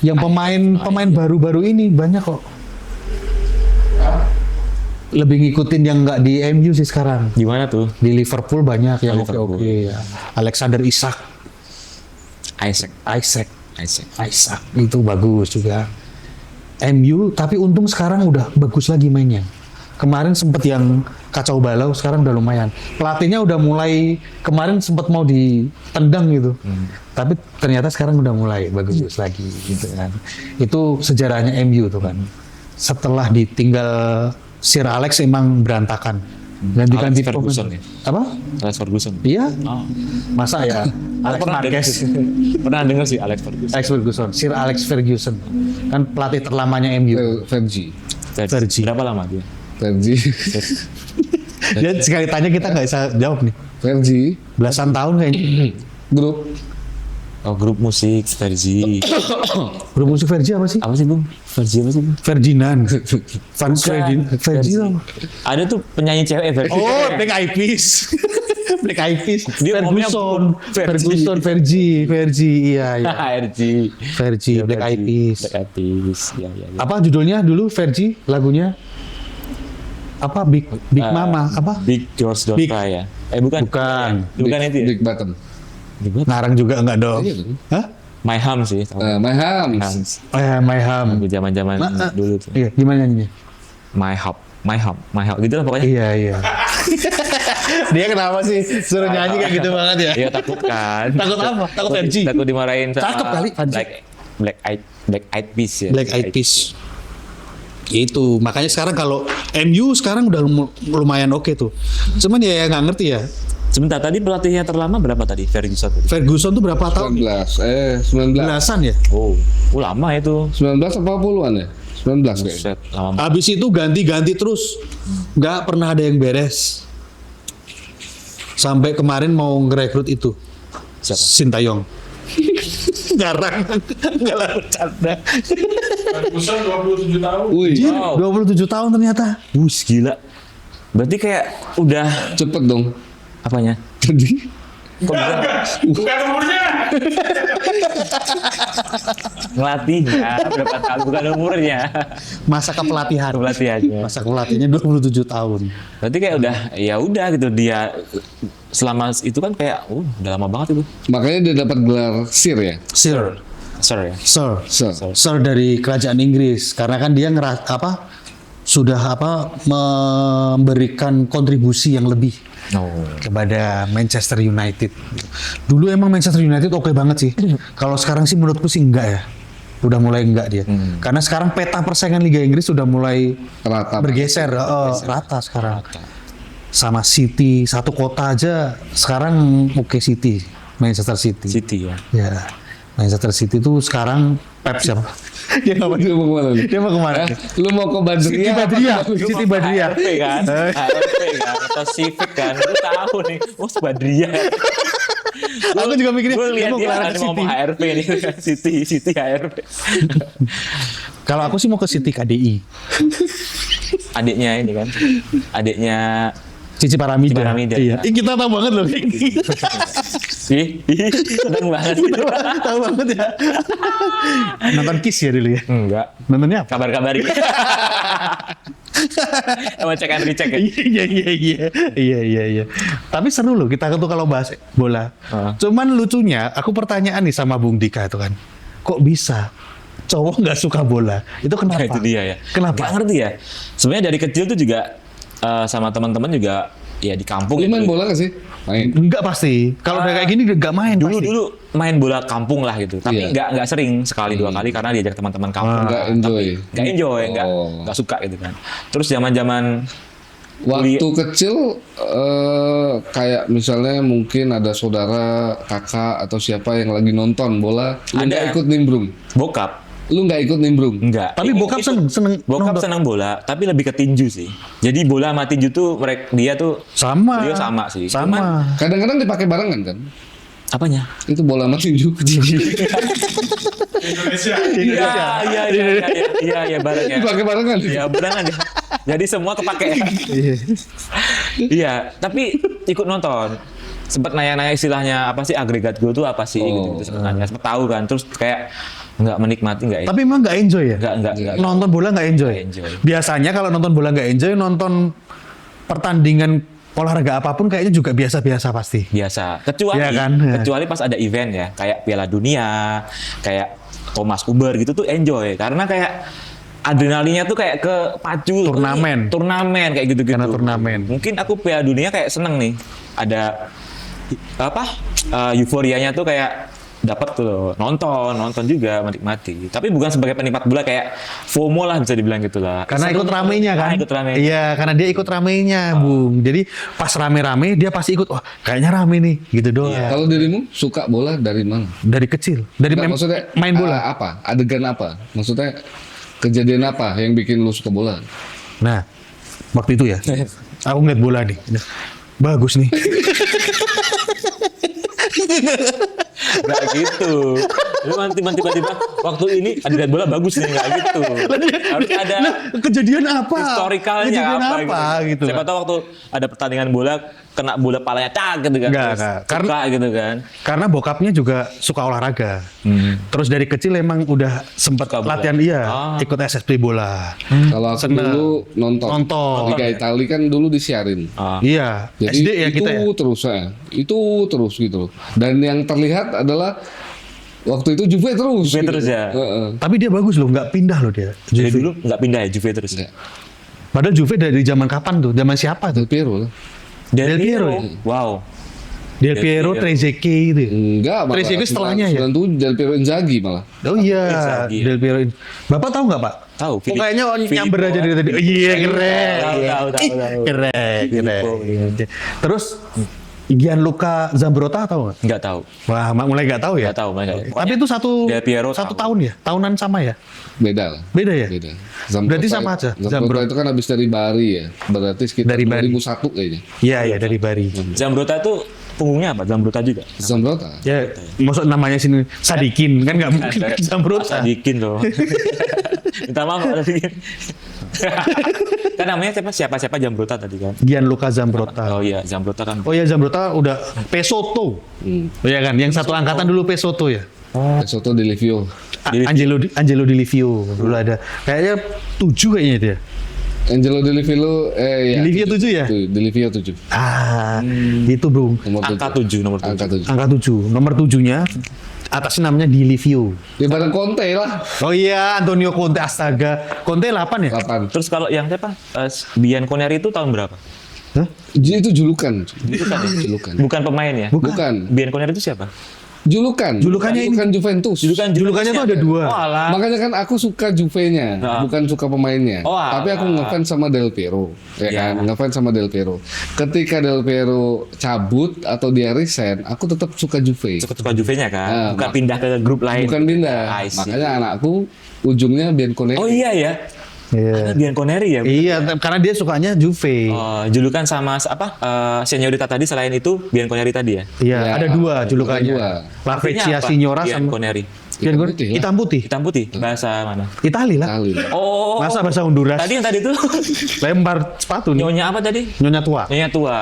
yang pemain baru-baru ini banyak kok. Lebih ngikutin yang nggak di MU sih sekarang. Gimana tuh? Di Liverpool banyak yang Liverpool. oke-oke ya. Alexander Isak Isaac. itu bagus juga. MU tapi untung sekarang udah bagus lagi mainnya. Kemarin sempet yang kacau balau, sekarang udah lumayan. Pelatihnya udah mulai, kemarin sempet mau ditendang gitu. Tapi ternyata sekarang udah mulai bagus lagi gitu kan. Itu sejarahnya MU tuh kan. Setelah ditinggal Sir Alex emang berantakan. Ganti-ganti Alex Ferguson pemain. ya? Apa? Alex Ferguson. Iya. Oh. Masa ya? Alex Marquez. Pernah denger sih Alex Ferguson. Alex Ferguson, Sir Alex Ferguson. Kan pelatih terlamanya MU. Fergie. Fergie. Berapa lama dia? Fergie. Dia sekali tanya kita nggak bisa jawab nih. Fergie. Belasan tahun kayaknya. Grup. Oh, grup musik Fergie. Grup musik Fergie apa sih? Apa sih, Bung? Fergie apa sih, Bung? Ferdinand. Van Bukan. Ferdinand. Fergie apa? Ada tuh penyanyi cewek Fergie. Oh, Black Eyed Peas. Black Eyed Peas. Dia ngomongnya Ferguson. Fergie. Ferguson, Fergie. Iya, iya. Fergie. Fergie, Black Eyed Peas. Black Eyed Peas. Ya, ya, ya. Apa judulnya dulu Fergie lagunya? Apa Big Mama? Apa? Big Girls Don't Big- Cry ya? Bukan. Bukan. Bukan itu ya? Big Button. Ngarang juga enggak dong? Iya dong. Hah? My Hum sih. Tahu. My Hams. Hums. My Hum. Lagu zaman-zaman dulu tuh. Iya, gimana nyanyinya? My Hum. My Hum. My Hum. Gitu lah pokoknya. Iya, iya. Dia kenapa sih suruh nyanyi kayak gitu banget ya? Iya takut kan. Takut apa? Takut Fergie? Takut dimarahin sama Cakep kali, Fergie. Black Eyed Peas ya. Black Eyed Peas. Itu makanya sekarang kalau MU sekarang udah lumayan oke tuh. Cuman ya nggak ngerti ya. Sebentar, tadi pelatihnya terlama berapa tadi? Ferguson tadi? Ferguson tuh berapa tahun? 19. Belasan ya. Oh, lama itu. 19 apa puluhan ya? 19 kayaknya. Set, lama. Habis itu ganti-ganti terus, nggak pernah ada yang beres. Sampai kemarin mau ngerekrut itu Siapa? Sintayong. Garang, nggak lah bercanda. Ferguson 27 tahun. Wih, Jir, Wow. 27 tahun ternyata. Bus gila. Berarti kayak udah cepet dong. apanya? Jadi Kok bisa Bukan umurnya. ngelatihnya berapa tahun? Bukan umurnya. Masa kepelatihan. Pelatihannya. Masa kepelatihannya 27 tahun. Berarti kayak udah ya udah gitu dia selama itu kan kayak udah lama banget itu. makanya dia dapat gelar Sir ya. Sir, Sorry ya. Sir, Sir. Sir dari kerajaan Inggris karena kan dia sudah memberikan kontribusi yang lebih Oh. kepada Manchester United. Dulu emang Manchester United oke banget sih. Kalau sekarang sih menurutku sih enggak ya. Udah mulai enggak dia. Karena sekarang peta persaingan Liga Inggris sudah mulai Rata. bergeser, rata sekarang. Sama City, satu kota aja sekarang oke City, Manchester City. City ya. Ya, Manchester City tuh sekarang Pep siapa? Dia nggak Lu mau kemana nih? Dia mau kemana? Lu mau ke Badria? Siti Badriah. Siti Badriah. HRP kan? HRP kan? Atau Civic kan? Lu tahu nih. Oh, Badriah. Aku juga mikirnya, Gue dia lihat mau dia ke kan City. ngomong HRP nih. City HRP. Kalau aku sih mau ke City KDI. Adiknya ini kan. Adiknya Cici Paramida. Cici Paramida. Iya. Ih, kita tahu banget loh kayak gini. seneng banget. Tahu banget ya. Nonton Kiss ya dulu ya. Enggak. Nontonnya apa? Kabar-kabarin. Emang cek and recheck ya? Iya. Tapi seru loh kita tuh kalau bahas bola. Cuman lucunya, aku pertanyaan nih sama Bung Dika itu kan, kok bisa cowok nggak suka bola? Itu kenapa? Itu dia ya. Kenapa? Nggak ngerti ya. Sebenarnya dari kecil tuh juga sama teman-teman juga ya di kampung. Lu ya, main dulu. bola gak sih? Main. Enggak pasti. Kalau udah kayak gini nggak main Dulu pasti. dulu main bola kampung lah gitu. Tapi Iya. nggak sering sekali dua kali karena diajak teman-teman kampung. Nggak enjoy. Nggak enjoy, Oh. nggak suka gitu kan. Terus zaman-zaman Waktu kecil kayak misalnya mungkin ada saudara, kakak atau siapa yang lagi nonton bola, lu Ada. nggak ikut nimbrung. bokap Lu nggak ikut nimbrung. enggak. Tapi bokap seneng Bokap nonton. senang bola, tapi lebih ke tinju sih. Jadi bola sama tinju tuh dia tuh Sama. beliau sama sih. Sama. Kadang-kadang dipakai barengan kan? Apanya? Itu bola sama tinju. Indonesia. Iya bareng ya. Dipakai barengan. Iya barengan ya. Jadi semua kepake. Iya, tapi ikut nonton. Sempet nanya-nanya istilahnya apa sih agregat gue tuh apa sih gitu sempet nanya, sempet tahu kan. Terus kayak nggak menikmati nggak. Tapi emang nggak enjoy ya? Nggak. Nonton bola nggak enjoy. Nggak enjoy. Biasanya kalau nonton bola nggak enjoy, nonton pertandingan olahraga apapun kayaknya juga biasa-biasa pasti. Biasa. Kecuali Iya kan? kecuali pas ada event ya, kayak Piala Dunia, kayak Thomas Uber gitu tuh enjoy karena kayak adrenalinnya tuh kayak ke pacu turnamen kayak gitu-gitu. Karena turnamen. Mungkin aku Piala Dunia kayak seneng nih. Ada euforianya tuh kayak dapat tuh nonton juga menikmati. Tapi bukan sebagai penikmat bola kayak FOMO lah bisa dibilang gitu lah. Karena ikut ramenya kan? Ikut rame. Iya, karena dia ikut ramenya, Bung. Jadi pas rame-rame dia pasti ikut. Wah, kayaknya rame nih, gitu doang. Kalau dirimu suka bola dari mana? Dari kecil, dari Nggak, maksudnya main bola. apa? Adegan apa? Maksudnya kejadian apa yang bikin lu suka bola? Nah, waktu itu ya, aku ngeliat bola nih, bagus nih. Nggak gitu. Lu tiba-tiba waktu ini ada bola bagus nih, nggak gitu. Harus ada Kejadian apa? historikalnya Kejadian apa gitu. Siapa tahu waktu ada pertandingan bola kena bola palanya cak gitu kan. Nggak, Terus nggak. suka gitu kan. Karena bokapnya juga suka olahraga. Terus dari kecil emang udah sempet Suka bola. latihan ikut SSB bola. Kalau aku Seneng. dulu nonton. Nonton. Liga Italia kan dulu disiarin. Iya, Jadi SD ya itu kita ya. itu terus gitu. Dan yang terlihat adalah waktu itu Juve terus. Juve terus ya? Heeh. Tapi dia bagus loh, nggak pindah loh dia. Jadi Juve. dulu nggak pindah ya Juve terus. Nggak. Padahal Juve dari zaman kapan tuh? Zaman siapa tuh? Del Piero lah. Del Piero ya? Wow. Del Piero, Trezeguet itu. ya? Enggak, malah Trezeguet setelahnya ya? 97 Del Piero Inzaghi malah. Oh iya, Inzaghi ya. Del Piero. Bapak tahu nggak Pak? Tahu. Oh, kayaknya nyamber aja dari tadi. Oh, iya keren. Tahu. Keren. Filippo, iya. Terus Gianluca Zambrotta tahu nggak? Nggak tahu. Wah, mulai nggak tahu ya? Nggak tahu. Tapi itu Del Piero satu tahu. tahun ya? Tahunan sama ya? Beda lah. Beda ya? Beda. Berarti sama aja, Zambrotta Zambrotta. itu kan habis dari Bari ya. Berarti sekitar Dari Bari. 2001 kayaknya. Iya, iya dari Bari. Zambrotta itu punggungnya apa? Zambrotta juga. Zambrotta. Ya, maksud namanya sini Sadikin kan nggak mungkin Zambrotta. Sadikin loh. Minta maaf Pak Sadikin. Kan namanya siapa Zambrotta tadi kan? Gianluca Zambrotta. Oh iya, Zambrotta kan. Oh ya Zambrotta udah Pesotto. Oh ya kan, yang satu angkatan dulu Pesotto ya. Soto di Livio. Angelo Di Livio dulu ada. Kayaknya 7 kayaknya itu ya. Angelo Di Livio Di Livio 7 ya? Di Livio 7. Ah, itu Bro. Nomor Angka 7 nomor 7. Angka 7. Angka 7. Nomor 7-nya atasnya namanya Di Livio. Ya bareng Conte lah. Oh iya, Antonio Conte, astaga. Conte 8 ya? 8. Terus kalau yang siapa? Bianconeri itu tahun berapa? Hah? Itu julukan. Julukan ya? Julukan. Bukan pemain ya? Bukan. Bianconeri itu siapa? Julukannya ini. Julukan Juventus. Julukannya tuh ada 2. Oh alah. Makanya kan aku suka Juve-nya, Nah. bukan suka pemainnya. Oh, Tapi aku alah. ngefans sama Del Piero, ya Ya. kan? Ngefans sama Del Piero. Ketika Del Piero cabut atau dia resign, aku tetap suka Juve. Suka Juve-nya kan? Bukan mak- pindah ke grup lain. Bukan pindah. I see. Makanya anakku ujungnya Bianconeri. Oh iya ya. Iya. Bianconeri ya. Iya, karena dia sukanya Juve. Oh, julukan sama apa? Seniorita tadi selain itu Bianconeri tadi ya. Iya, Ya, ada 2 julukannya. ada 2. La Artinya Vecchia apa? Signora sama Bianconeri. Bianconeri. putih lah. Hitam putih. Hitam putih. Bahasa mana? Itali lah. Kali. Oh. Masa bahasa Honduras? Tadi yang tadi tuh Lempar sepatu nih. nyonya apa tadi? Nyonya tua. Nyonya tua.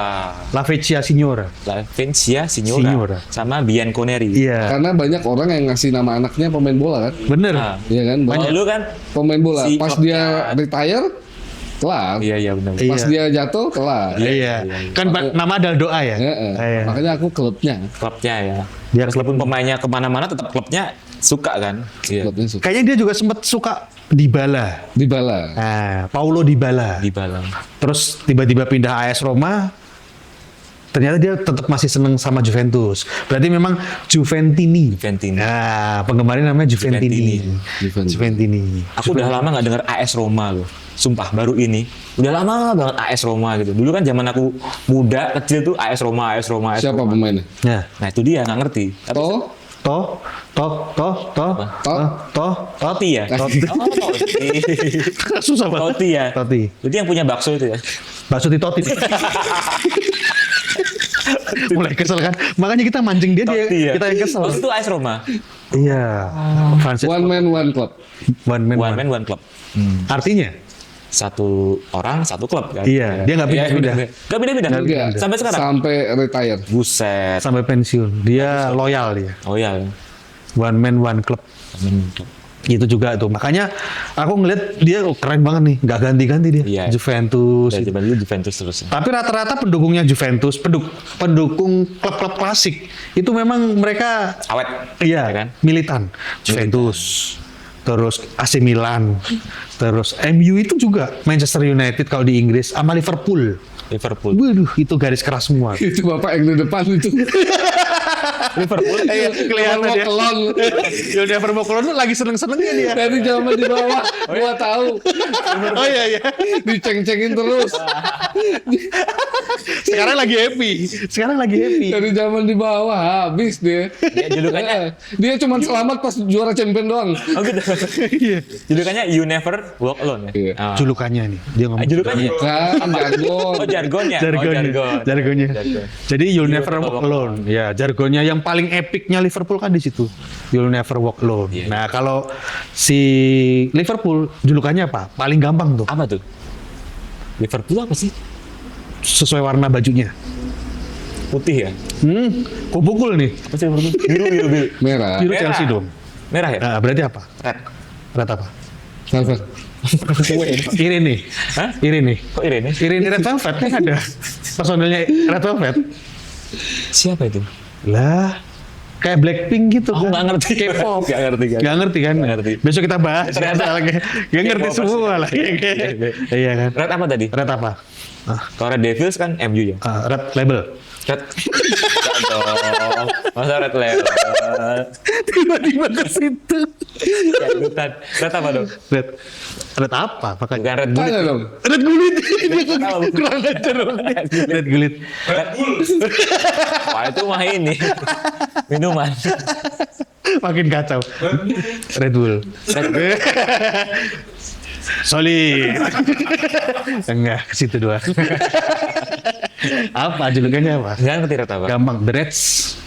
La Vecchia Signora. La Vecchia Signora. Signora. Sama Bianconeri. Iya. Karena banyak orang yang ngasih nama anaknya pemain bola kan? Bener. Nah, Iya kan? kalau Banyak lu kan pemain bola. si Pas klubnya- dia retire, kelar. iya benar. Iya. Pas dia jatuh, kelar. Iya. Kan nama adalah doa ya. Heeh. Iya. Makanya aku klubnya. Klubnya ya. Dia Meskipun pemainnya kemana-mana tetap klubnya suka kan? Iya. Klubnya suka. Kayaknya dia juga sempat suka Dybala. Dybala. Nah, Paulo Dybala. Di Balang. Terus tiba-tiba pindah AS Roma. Ternyata dia tetap masih seneng sama Juventus. Berarti memang Juventini. Juventini. Nah, penggemarnya namanya Juventini. Juventini. Juventini. Aku udah lama nggak dengar AS Roma loh. Sumpah baru ini. Udah lama banget AS Roma gitu. Dulu kan zaman aku muda kecil tuh AS Roma. Siapa Roma. pemainnya? Nah, Nah itu dia nggak ngerti. Tapi Toh, Toh. Totti ya? Oh. Totti. Susah banget. Totti ya? Totti. Jadi yang punya bakso itu ya? Bakso di Totti. Mulai kesel kan? Makanya kita mancing dia, Totti ya? kita yang kesel. Oh itu AS Roma? Iya. Francis one man one club. one man. One man, one club. Artinya? Satu orang, satu klub kan? Iya, dia nggak pindah-pindah. Nggak pindah-pindah? Enggak. Sampai sekarang? Sampai retire. Buset. Sampai pensiun. Dia loyal dia. Oh iya. One man one club. Itu juga tuh. Makanya aku ngeliat dia keren banget nih. Nggak ganti-ganti dia. Iya. Juventus. Dari zaman dulu Juventus terus. Tapi rata-rata pendukungnya Juventus, pendukung klub-klub klasik itu memang mereka Awet. iya Ya kan? militan. Juventus, terus AC Milan, terus MU itu juga Manchester United kalau di Inggris, sama Liverpool. Liverpool. Waduh, itu garis keras semua. Itu bapak yang di depan itu. Liverpool. Iya, kelihatan dia. Kelon. Liverpool kelon lagi seneng-senengnya dia. Dari zaman di bawah, gua tahu. Oh iya. Diceng-cengin terus. Sekarang lagi happy. Dari zaman di bawah habis dia. Ya, julukannya Dia cuma selamat pas juara champion doang. oh gitu. Iya. Julukannya You Never Walk Alone ya. Iya. Ah. Julukannya nih, dia ngomong. Julukannya. Kan jargon. Oh jargonnya. Jargonnya. Jargon. Jadi You'll Never Walk Alone. Ya, jargonnya yang paling epicnya Liverpool kan di situ. You'll Never Walk Alone. Iya. Nah, kalau si Liverpool julukannya apa? Paling gampang tuh. Apa tuh? Liverpool apa sih? Sesuai warna bajunya. Putih ya? Kok pukul nih? Apa sih Liverpool? Biru. Merah. Biru Merah. Chelsea dong. Merah ya? Nah, berarti apa? Red. Red apa? Velvet. Irene. Hah? Irene. Kok Irene? Irene Red Velvet kan ada. Personelnya Red Velvet. Siapa itu? Lah, kayak Blackpink gitu Aku kan. nggak ngerti. K-pop. Nggak ngerti kan? Nggak ngerti kan? Nggak ngerti. Besok kita bahas. Ternyata Nggak ngerti K-popers. semua lah. Iya kan? Red apa tadi? Red apa? Kalau Red Devils kan MU ya? Red label. Red. Enggak dong. Masa Red Label? Tiba-tiba ke situ. Ya, ikutan. Red apa dong? Red apa? Makanya. Bukan Red Bull. Tanya dong. Red gulit. Apa? Kurang ajar banget. Red gulit. Wah itu mah ini. Minuman. Makin kacau. Red Bull. Solid. Enggak, ke situ doang. Apa julukannya apa? Nggak ngerti Red apa? Gampang, The Reds.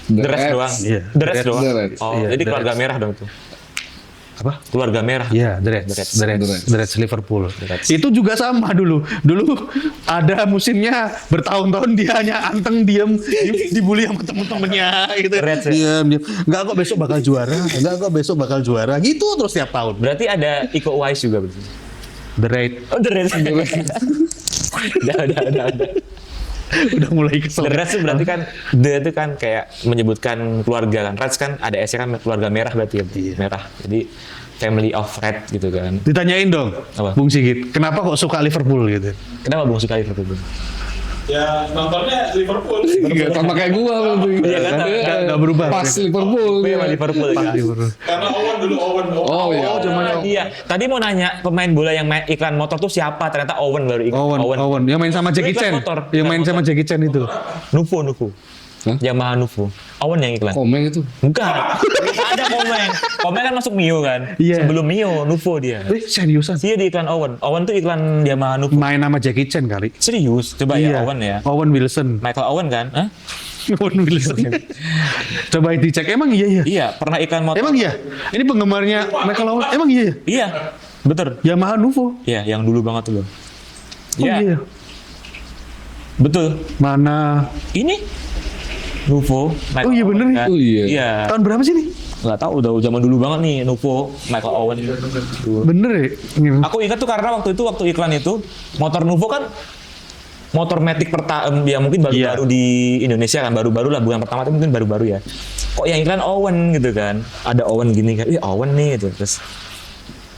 The Reds doang. Iya. The Reds The doang. Reds. Oh, Iya, jadi The keluarga Reds. merah dong itu. Apa? Keluarga merah. Iya, The Reds. The Reds. The Reds Liverpool. Reds. Itu juga sama dulu. Dulu ada musimnya bertahun-tahun dia hanya anteng diam dibully sama temen-temennya gitu. Reds ya? Diam. Enggak kok besok bakal juara. Enggak kok besok bakal juara. Gitu terus tiap tahun. Berarti ada Iko Uwais juga berarti. The Reds Oh, The Reds. Udah. udah mulai kesel. The Reds itu berarti kan The itu kan kayak menyebutkan keluarga kan. Reds kan ada S-nya kan keluarga merah berarti ya. Merah. Jadi family of red gitu kan. Ditanyain dong, Apa? Bung Sigit, kenapa kok suka Liverpool gitu? Kenapa Bung suka Liverpool? Ya nontonnya Liverpool. Iya, sama kayak gua berarti. Iya, kan? Nggak berubah. Pas Liverpool. Gue dia. sama Liverpool ya. Karena Owen dulu Owen. Oh iya. Iya. Tadi mau nanya pemain bola yang main iklan motor tuh siapa? Ternyata Owen baru ingat. Owen, yang main sama Jackie Iklan Chan. motor. Yang main sama Jackie Chan itu. Nuvo. Hah? Yamaha Nuvo. Owen yang iklan. Komeng itu. Bukan. Ada Komeng. Komeng kan masuk Mio kan. Iya. Sebelum Mio, Nuvo dia. Seriusan? Dia di iklan Owen. Owen tuh iklan Yamaha Nuvo. Main sama Jackie Chan kali. Serius? Coba ya Owen ya. Owen Wilson. Michael Owen kan? Hah? Owen Wilson. Coba dicek, emang iya ya? Iya, pernah iklan motor. Emang iya? Ini penggemarnya Michael Owen, emang iya ya? Iya. Betul. Yamaha Nuvo. Iya, yang dulu banget tuh. Oh Iya. iya. Betul. Mana? Ini Nuvo. Michael Oh iya, Owen, bener nih. kan? Oh iya. Iya. Tahun berapa sih nih? Nggak tahu, udah zaman dulu banget nih Nuvo, Michael Owen. Bener ya? Aku ingat tuh karena waktu iklan itu motor Nuvo kan motor matic pertama ya mungkin baru-baru di Indonesia kan, baru-baru lah, bukan pertama tapi mungkin baru-baru ya. Kok yang iklan Owen gitu kan? Ada Owen gini kan, Owen nih gitu. Terus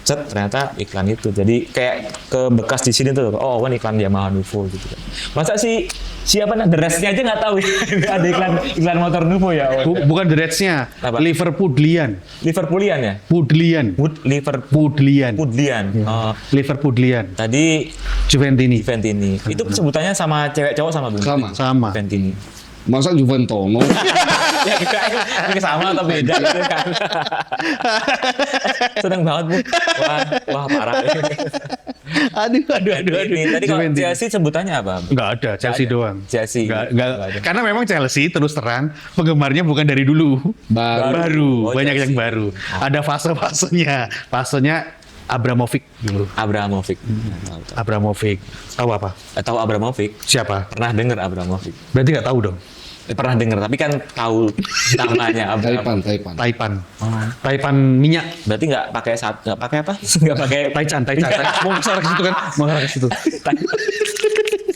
cet ternyata iklan itu. Jadi kayak ke bekas di sini tuh, oh Owen iklan Yamaha Nuvo gitu kan. Masa sih siapa The Reds-nya aja nggak tahu ya. Ada iklan motor Nuvo ya Owen. Bukan The Reds-nya, Apa? Liverpoolian. Liverpoolian ya? Pudlian. Liverpoolian. Pudlian. Oh, Liverpoolian. tadi Juventini. Juventini. Itu sebutannya sama cewek cowok sama belum? Sama. Sama. Juventini. Masa Juventono? Ya ini sama atau beda gitu kan. Seneng banget Bu. Wah parah. Aduh. Ini tadi kalau Juventini. Chelsea sebutannya apa? Enggak ada, Chelsea Nggak ada. doang. Chelsea. Nggak ada. Karena memang Chelsea terus terang penggemarnya bukan dari dulu. Baru. Oh, Banyak Chelsea. yang baru. Ada fase-fasenya. Fasenya Abramovich dulu. Abramovich. Abramovich. Tahu apa? Tahu Abramovich? Siapa? Pernah dengar Abramovich? Berarti nggak tahu dong. Pernah dengar tapi kan tahu namanya Abramovich. Taipan. Taipan minyak. Berarti nggak pakai nggak pakai apa? Nggak pakai Taichan. Mau kesana ke situ kan? Mau kesana ke situ.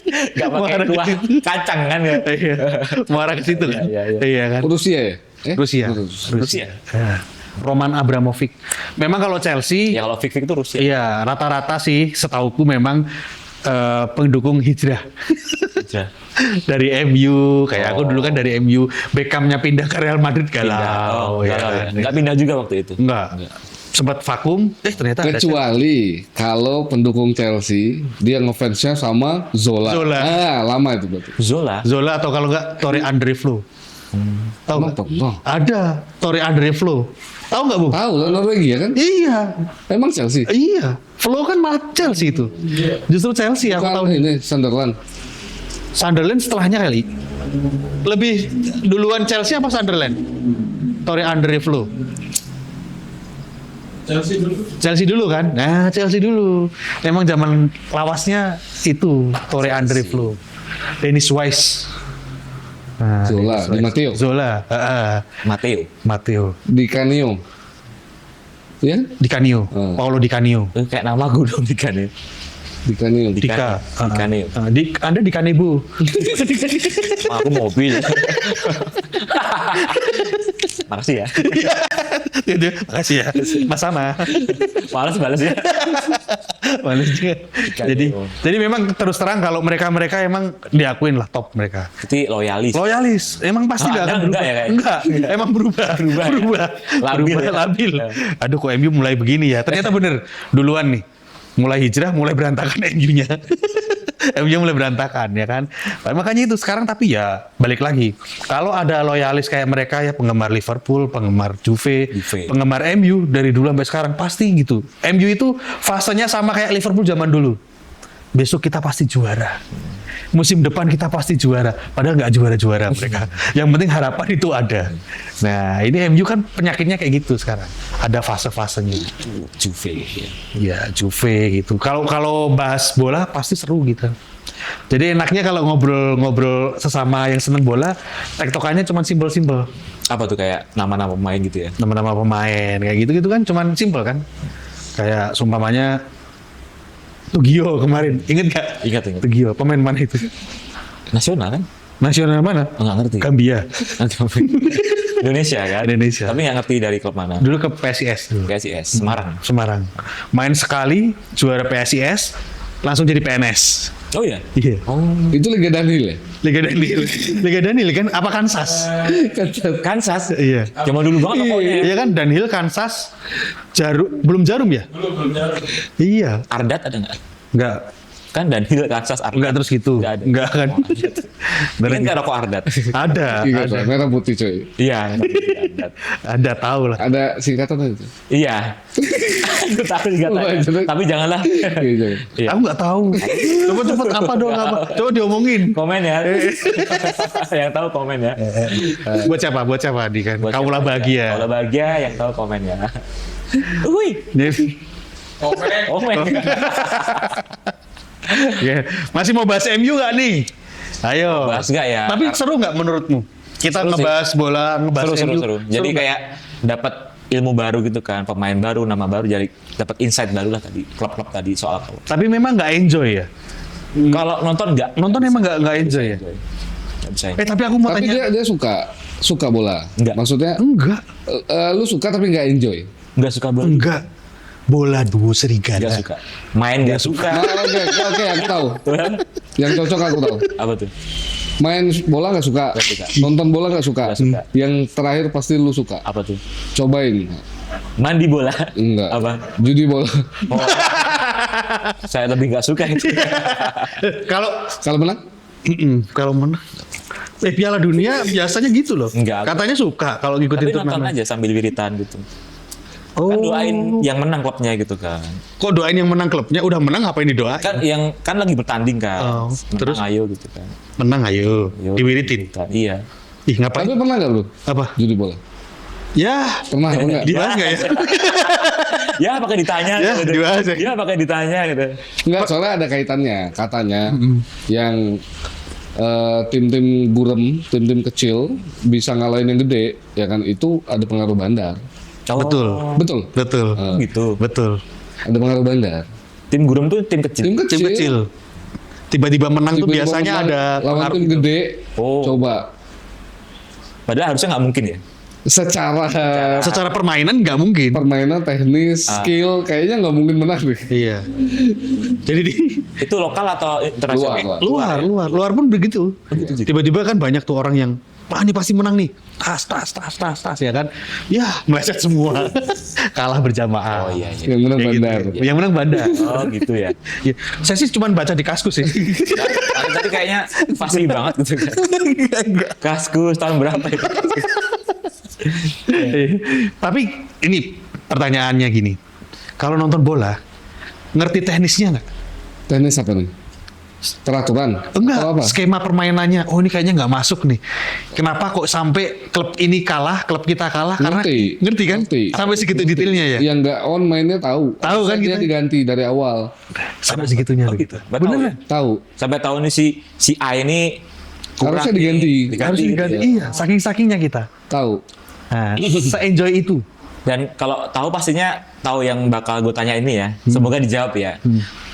nggak pakai Marah kuah gitu. kacang kan ya? Iya. Mau arah ke situ kan? Iya. Iya kan? Rusia ya? Rusia. Rusia. Roman Abramovich. Memang kalau Chelsea, Ya kalau Vic itu Rusia. iya rata-rata sih setauku memang pendukung hijrah. Aja. dari MU, kayak aku dulu kan dari MU, Beckhamnya pindah ke Real Madrid galau, ya galau kan? ya. Nggak pindah juga waktu itu. Enggak. Sempat vakum, ternyata ada Kecuali kalau pendukung Chelsea dia ngefansnya sama Zola. Zola. Lama itu berarti. Zola atau kalau enggak Torre Andre Flo. Tahu Emang nggak? tahu? Ada Torre Andre Flo. Tahu nggak, Bu? Tahu lah Norwegia kan? Iya. Emang Chelsea. Iya. Flo kan malah Chelsea itu. Justru Chelsea aku tahu. Bukan ini Sunderland. Sunderland setelahnya kali. Lebih duluan Chelsea apa Sunderland? Torre Andre Flo. Chelsea dulu kan? Nah, Chelsea dulu. Emang zaman lawasnya itu Torre Andre Flo. Dennis Wise. Nah, Zola, Dennis Di Wise. Matteo. Zola, Matteo. Di Canio. Ya? Di Canio, Paulo Di Canio. Kayak nama gue dong Dika nih. Di Canio. Dika. Dika nih. Anda di Kanebu. Aku mobil. Makasih ya. Makasih ya. Mas sama. Males balas ya. Males juga. Jadi memang terus terang kalau mereka emang diakuin lah top mereka. Jadi loyalis. Emang pasti nggak akan berubah. enggak ya, kayak? Enggak. Emang berubah. Labil ya. Labil. Aduh, kok MU mulai begini ya. Ternyata bener. Duluan nih. Mulai hijrah, mulai berantakan MU-nya. MU mulai berantakan ya kan. Makanya itu sekarang, tapi ya balik lagi. Kalau ada loyalis kayak mereka ya, penggemar Liverpool, penggemar Juve, penggemar MU dari dulu sampai sekarang pasti gitu. MU itu fasenya sama kayak Liverpool zaman dulu. Besok kita pasti juara. Musim depan kita pasti juara. Padahal nggak juara-juara mereka. Yang penting harapan itu ada. Nah, ini MU kan penyakitnya kayak gitu sekarang. Ada fase-fasenya. Juve. Ya, Juve gitu. Kalau bahas bola pasti seru gitu. Jadi enaknya kalau ngobrol sesama yang seneng bola, tektokannya cuma simpel-simpel. Apa tuh, kayak nama-nama pemain gitu ya? Nama-nama pemain kayak gitu kan cuman simpel kan. Kayak seumpamanya Tugio kemarin, inget gak? Ingat. Tugio, pemain mana itu? Nasional kan? Nasional mana? Nggak ngerti. Gambia. Indonesia kan? Indonesia. Tapi nggak ngerti dari klub mana. Dulu ke PSIS. PSIS, Semarang. Semarang. Main sekali, juara PSIS, langsung jadi PNS. Oh iya? Iya. Itu Liga Daniel ya? Liga Daniel kan? Apa Kansas? Kansas? Iya. Zaman dulu banget pokoknya. Iya kan, Daniel, Kansas, belum Jarum ya? Belum jarum. Iya. Ardat ada nggak? Enggak. Kan Daniel, Kansas, Ardat. Enggak terus gitu. Nggak ada. Enggak kan. Ini kan rokok Ardat. Ada. Iya, merah putih coy. Iya. Ardat. Ada, tahu lah. Ada singkatan itu. Iya. Aku tahu juga. Tapi janganlah. Iya. Iya. Aku nggak tahu. Coba cepet apa dong, apa? Coba diomongin. Komen ya. Yang tahu komen ya. Buat siapa Adi kan? Kaulah bahagia. Kaulah bahagia, yang tahu komen ya. Wih. Komen. Ya, masih mau bahas MU nggak nih? Ayo. Bahas nggak ya? Tapi seru nggak menurutmu? Kita Seru sih. ngebahas bola, ngebahas MU. Seru. Jadi nggak? kayak dapat ilmu baru gitu kan, pemain baru, nama baru, jadi dapat insight baru lah tadi, klub-klub tadi soal klub. Tapi memang nggak enjoy ya? Kalau nonton nggak? Nonton emang nggak enjoy ya? Nggak bisa. Tapi aku mau Tapi tanya. dia suka bola. Enggak. Maksudnya Enggak. lu suka tapi nggak enjoy. Nggak suka bola. Enggak. Bola dua serigala. Nggak suka. Main nggak suka. Nah, oke, aku tahu. Yang cocok aku tahu. Apa tuh? Main bola nggak suka. Nggak suka. Nonton bola nggak suka. Nggak suka. Yang terakhir pasti lu suka. Apa tuh? Cobain. Mandi bola. Enggak. Apa? Judi bola. Oh. Saya lebih nggak suka itu. Kalau menang? Kalau menang. Piala Dunia biasanya gitu loh. Enggak. Katanya suka kalau ngikutin Tapi nonton turnamen. aja sambil wiritan gitu. Oh. Kan doain yang menang klubnya gitu kan. Kok doain yang menang klubnya? Udah menang ngapain didoain? Kan yang kan lagi bertanding kan. Oh, Menang, terus? ayo gitu kan. Menang ayo. Ayo, Diwiritin. Kan, iya. Ih, ngapain? Tapi pernah nggak lu Apa? judi bola? Ya, Pernah apa enggak? dibahas nggak ya? Ya pakai ditanya Ya, gitu. dibahas ya. Ya pakai ditanya gitu. Enggak, soalnya ada kaitannya. Katanya yang tim-tim gurem, tim-tim kecil bisa ngalahin yang gede, ya kan? Itu ada pengaruh bandar. Oh, Betul. Betul. Betul. gitu. Betul. Ada pengaruh bandar. Tim gurem tuh tim kecil. Tim Tim kecil. kecil. Tiba-tiba menang tuh tiba-tiba biasanya menang, ada lawan pengaruh tim gitu. gede. Oh. Coba. Padahal harusnya nggak mungkin ya. Secara permainan nggak mungkin. permainan teknis, skill, kayaknya nggak mungkin menang deh. Iya. Jadi Itu lokal atau internasional? luar pun begitu. Tiba-tiba kan banyak tuh orang yang ini pasti menang nih. Tas ya kan. Ya, meleset semua. Kalah berjamaah. Oh iya. Yang menang Kayak gitu. Bandar. Yang menang Bandar. Oh gitu ya. Ya, saya sih cuma baca di Kaskus sih. Tadi kayaknya pasti banget gitu kan. Kaskus tahun berapa itu? Tapi ini pertanyaannya gini. Kalau nonton bola, ngerti teknisnya nggak? Teknis apa nih? Peraturan? Enggak, Atau apa? skema permainannya. Oh ini kayaknya nggak masuk nih. Kenapa kok sampai klub ini kalah, klub kita kalah? Karena ngerti kan? Ngerti. Sampai segitu detailnya ya. Yang nggak on mainnya tahu. Tahu kan Dia kita? diganti dari awal. Sampai segitunya begitu. Bener. Tahu. Sampai tahun ini si A ini kurang Harusnya nih. diganti. Harus diganti. gitu ya. Iya, saking-sakingnya kita. Tahu. Nah, se-enjoy itu. Dan kalau tahu pastinya tahu yang bakal gue tanya ini ya. Semoga dijawab ya.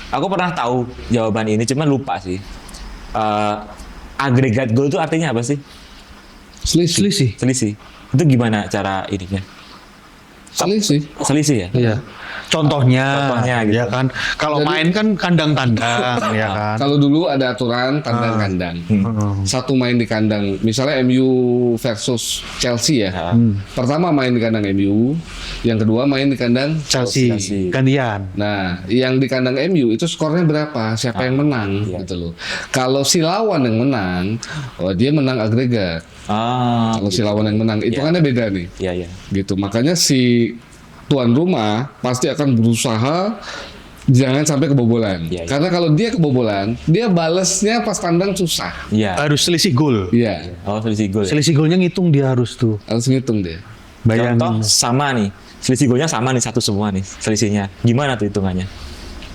Aku pernah tahu jawaban ini, cuman lupa sih. Agregat gol itu artinya apa sih? Selisih. Selisih. Itu gimana cara ininya? Selisih ya? Iya. Contohnya gitu. ya kan. Kalau Jadi- main kan kandang-tandang, ya kan. Kalau dulu ada aturan kandang-kandang. Satu main di kandang. Misalnya MU versus Chelsea ya. Pertama main di kandang MU, yang kedua main di kandang Chelsea. Gantian. Nah, yang di kandang MU itu skornya berapa? Siapa yang menang gitu loh. Kalau si lawan yang menang, dia menang agregat. Kalau si lawan yang menang, itu kan beda nih. Iya. Gitu. Makanya si tuan rumah pasti akan berusaha jangan sampai kebobolan. Iya. Karena kalau dia kebobolan, dia balesnya pas tandang susah. Iya. Harus selisih gol. Iya, Oh, selisih gol. Ya? Selisih golnya ngitung dia harus tuh. harus ngitung dia. Bayangin. Contoh sama nih. Selisih golnya sama nih, satu semua nih selisihnya. Gimana tuh hitungannya?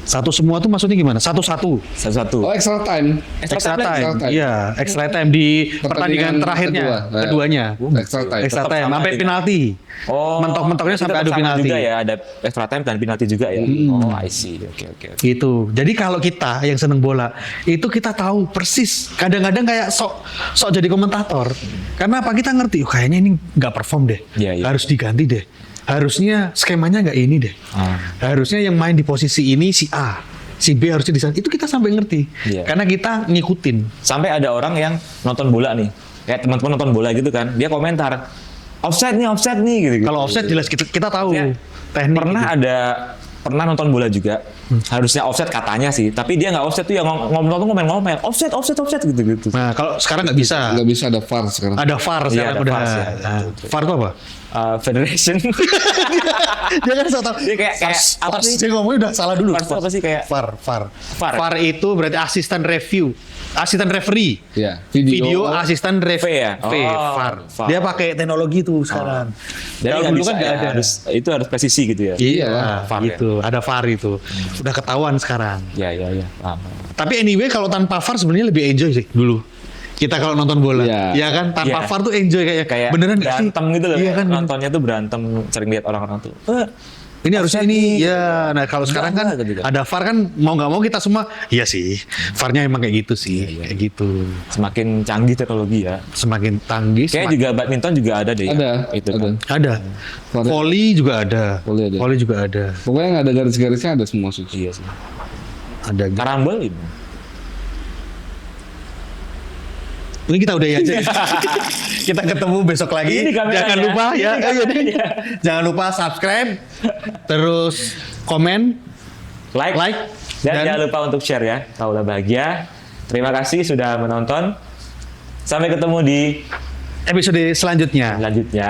Satu semua tuh maksudnya gimana? Satu-satu. Satu-satu. Oh, extra time. Extra time. time. Extra time. Iya, extra time di pertandingan Pertandingan terakhirnya, kedua. Nah, keduanya. Extra time. Extra Tetap time sama sampai juga. penalti. Oh, Mentok-mentoknya berarti sampai tetap adu sama penalti. juga ya, ada extra time dan penalti juga ya. Oh, I see. Oke. Gitu. Jadi kalau kita yang seneng bola, itu kita tahu persis. Kadang-kadang kayak sok jadi komentator. Karena apa, kita ngerti, kayaknya ini nggak perform deh. Iya. Harus diganti deh. Harusnya skemanya nggak ini deh. Harusnya yang main di posisi ini si A, si B harusnya di sana. Itu kita sampai ngerti. Iya. Karena kita ngikutin. Sampai ada orang yang nonton bola nih. Kayak teman-teman nonton bola gitu kan. Dia komentar, offside nih gitu. Kalau offset jelas kita tahu Ya, teknik. pernah nonton bola juga. Harusnya offset katanya sih, tapi dia nggak offset tuh yang ngomel-ngomel. Offset gitu. Nah, kalau sekarang nggak bisa. Nggak bisa ada VAR sekarang. Ada VAR Iya, sekarang ada udah. VAR sih, ada. Nah, VAR itu apa? Federation. Dia kan tahu. Dia kayak apa sih? Dia ngomongnya udah salah dulu. VAR itu apa sih kayak VAR. VAR. VAR itu berarti asisten review, asisten referee. Ya, Video asisten V ya? V, Oh, VAR. VAR. Dia pakai teknologi tuh sekarang. Jadi Kalau nggak dulu bisa kan nggak ya, ada. itu harus presisi gitu ya. Iya, VAR ya. gitu. Ada VAR itu. Udah ketahuan sekarang. Ya. Paham. Tapi anyway kalau tanpa VAR sebenarnya lebih enjoy sih dulu. Kita kalau nonton bola, Iya. ya kan tanpa Iya. VAR tuh enjoy Kayak beneran nggak sih? berantem gitu loh. Iya kan. Nontonnya tuh berantem, sering lihat orang-orang tuh. Ini harusnya ini ya. Nah kalau sekarang kan gitu. ada VAR kan mau nggak mau kita semua. Iya sih. VAR-nya emang kayak gitu sih. Kayak gitu. Semakin canggih teknologi ya. Semakin tanggih. Kayak juga badminton juga ada deh. Ada, ya. Itu ada. kan. Ada. Volley juga ada. Volley ada. Volley juga ada. Pokoknya yang ada garis-garisnya ada semua sih. Iya sih. Ada. Karambol gitu. Ini kita udah aja. Kita ketemu besok lagi. Ini kameranya. Jangan lupa ya. Ini kameranya. Jangan lupa subscribe. Terus komen. Like. Dan jangan lupa untuk share ya. Kaulah Bahagia. Terima kasih sudah menonton. Sampai ketemu di Episode selanjutnya. selanjutnya.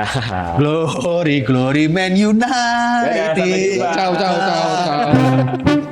Glory Man Dadah, sampai United. jumpa. Ciao.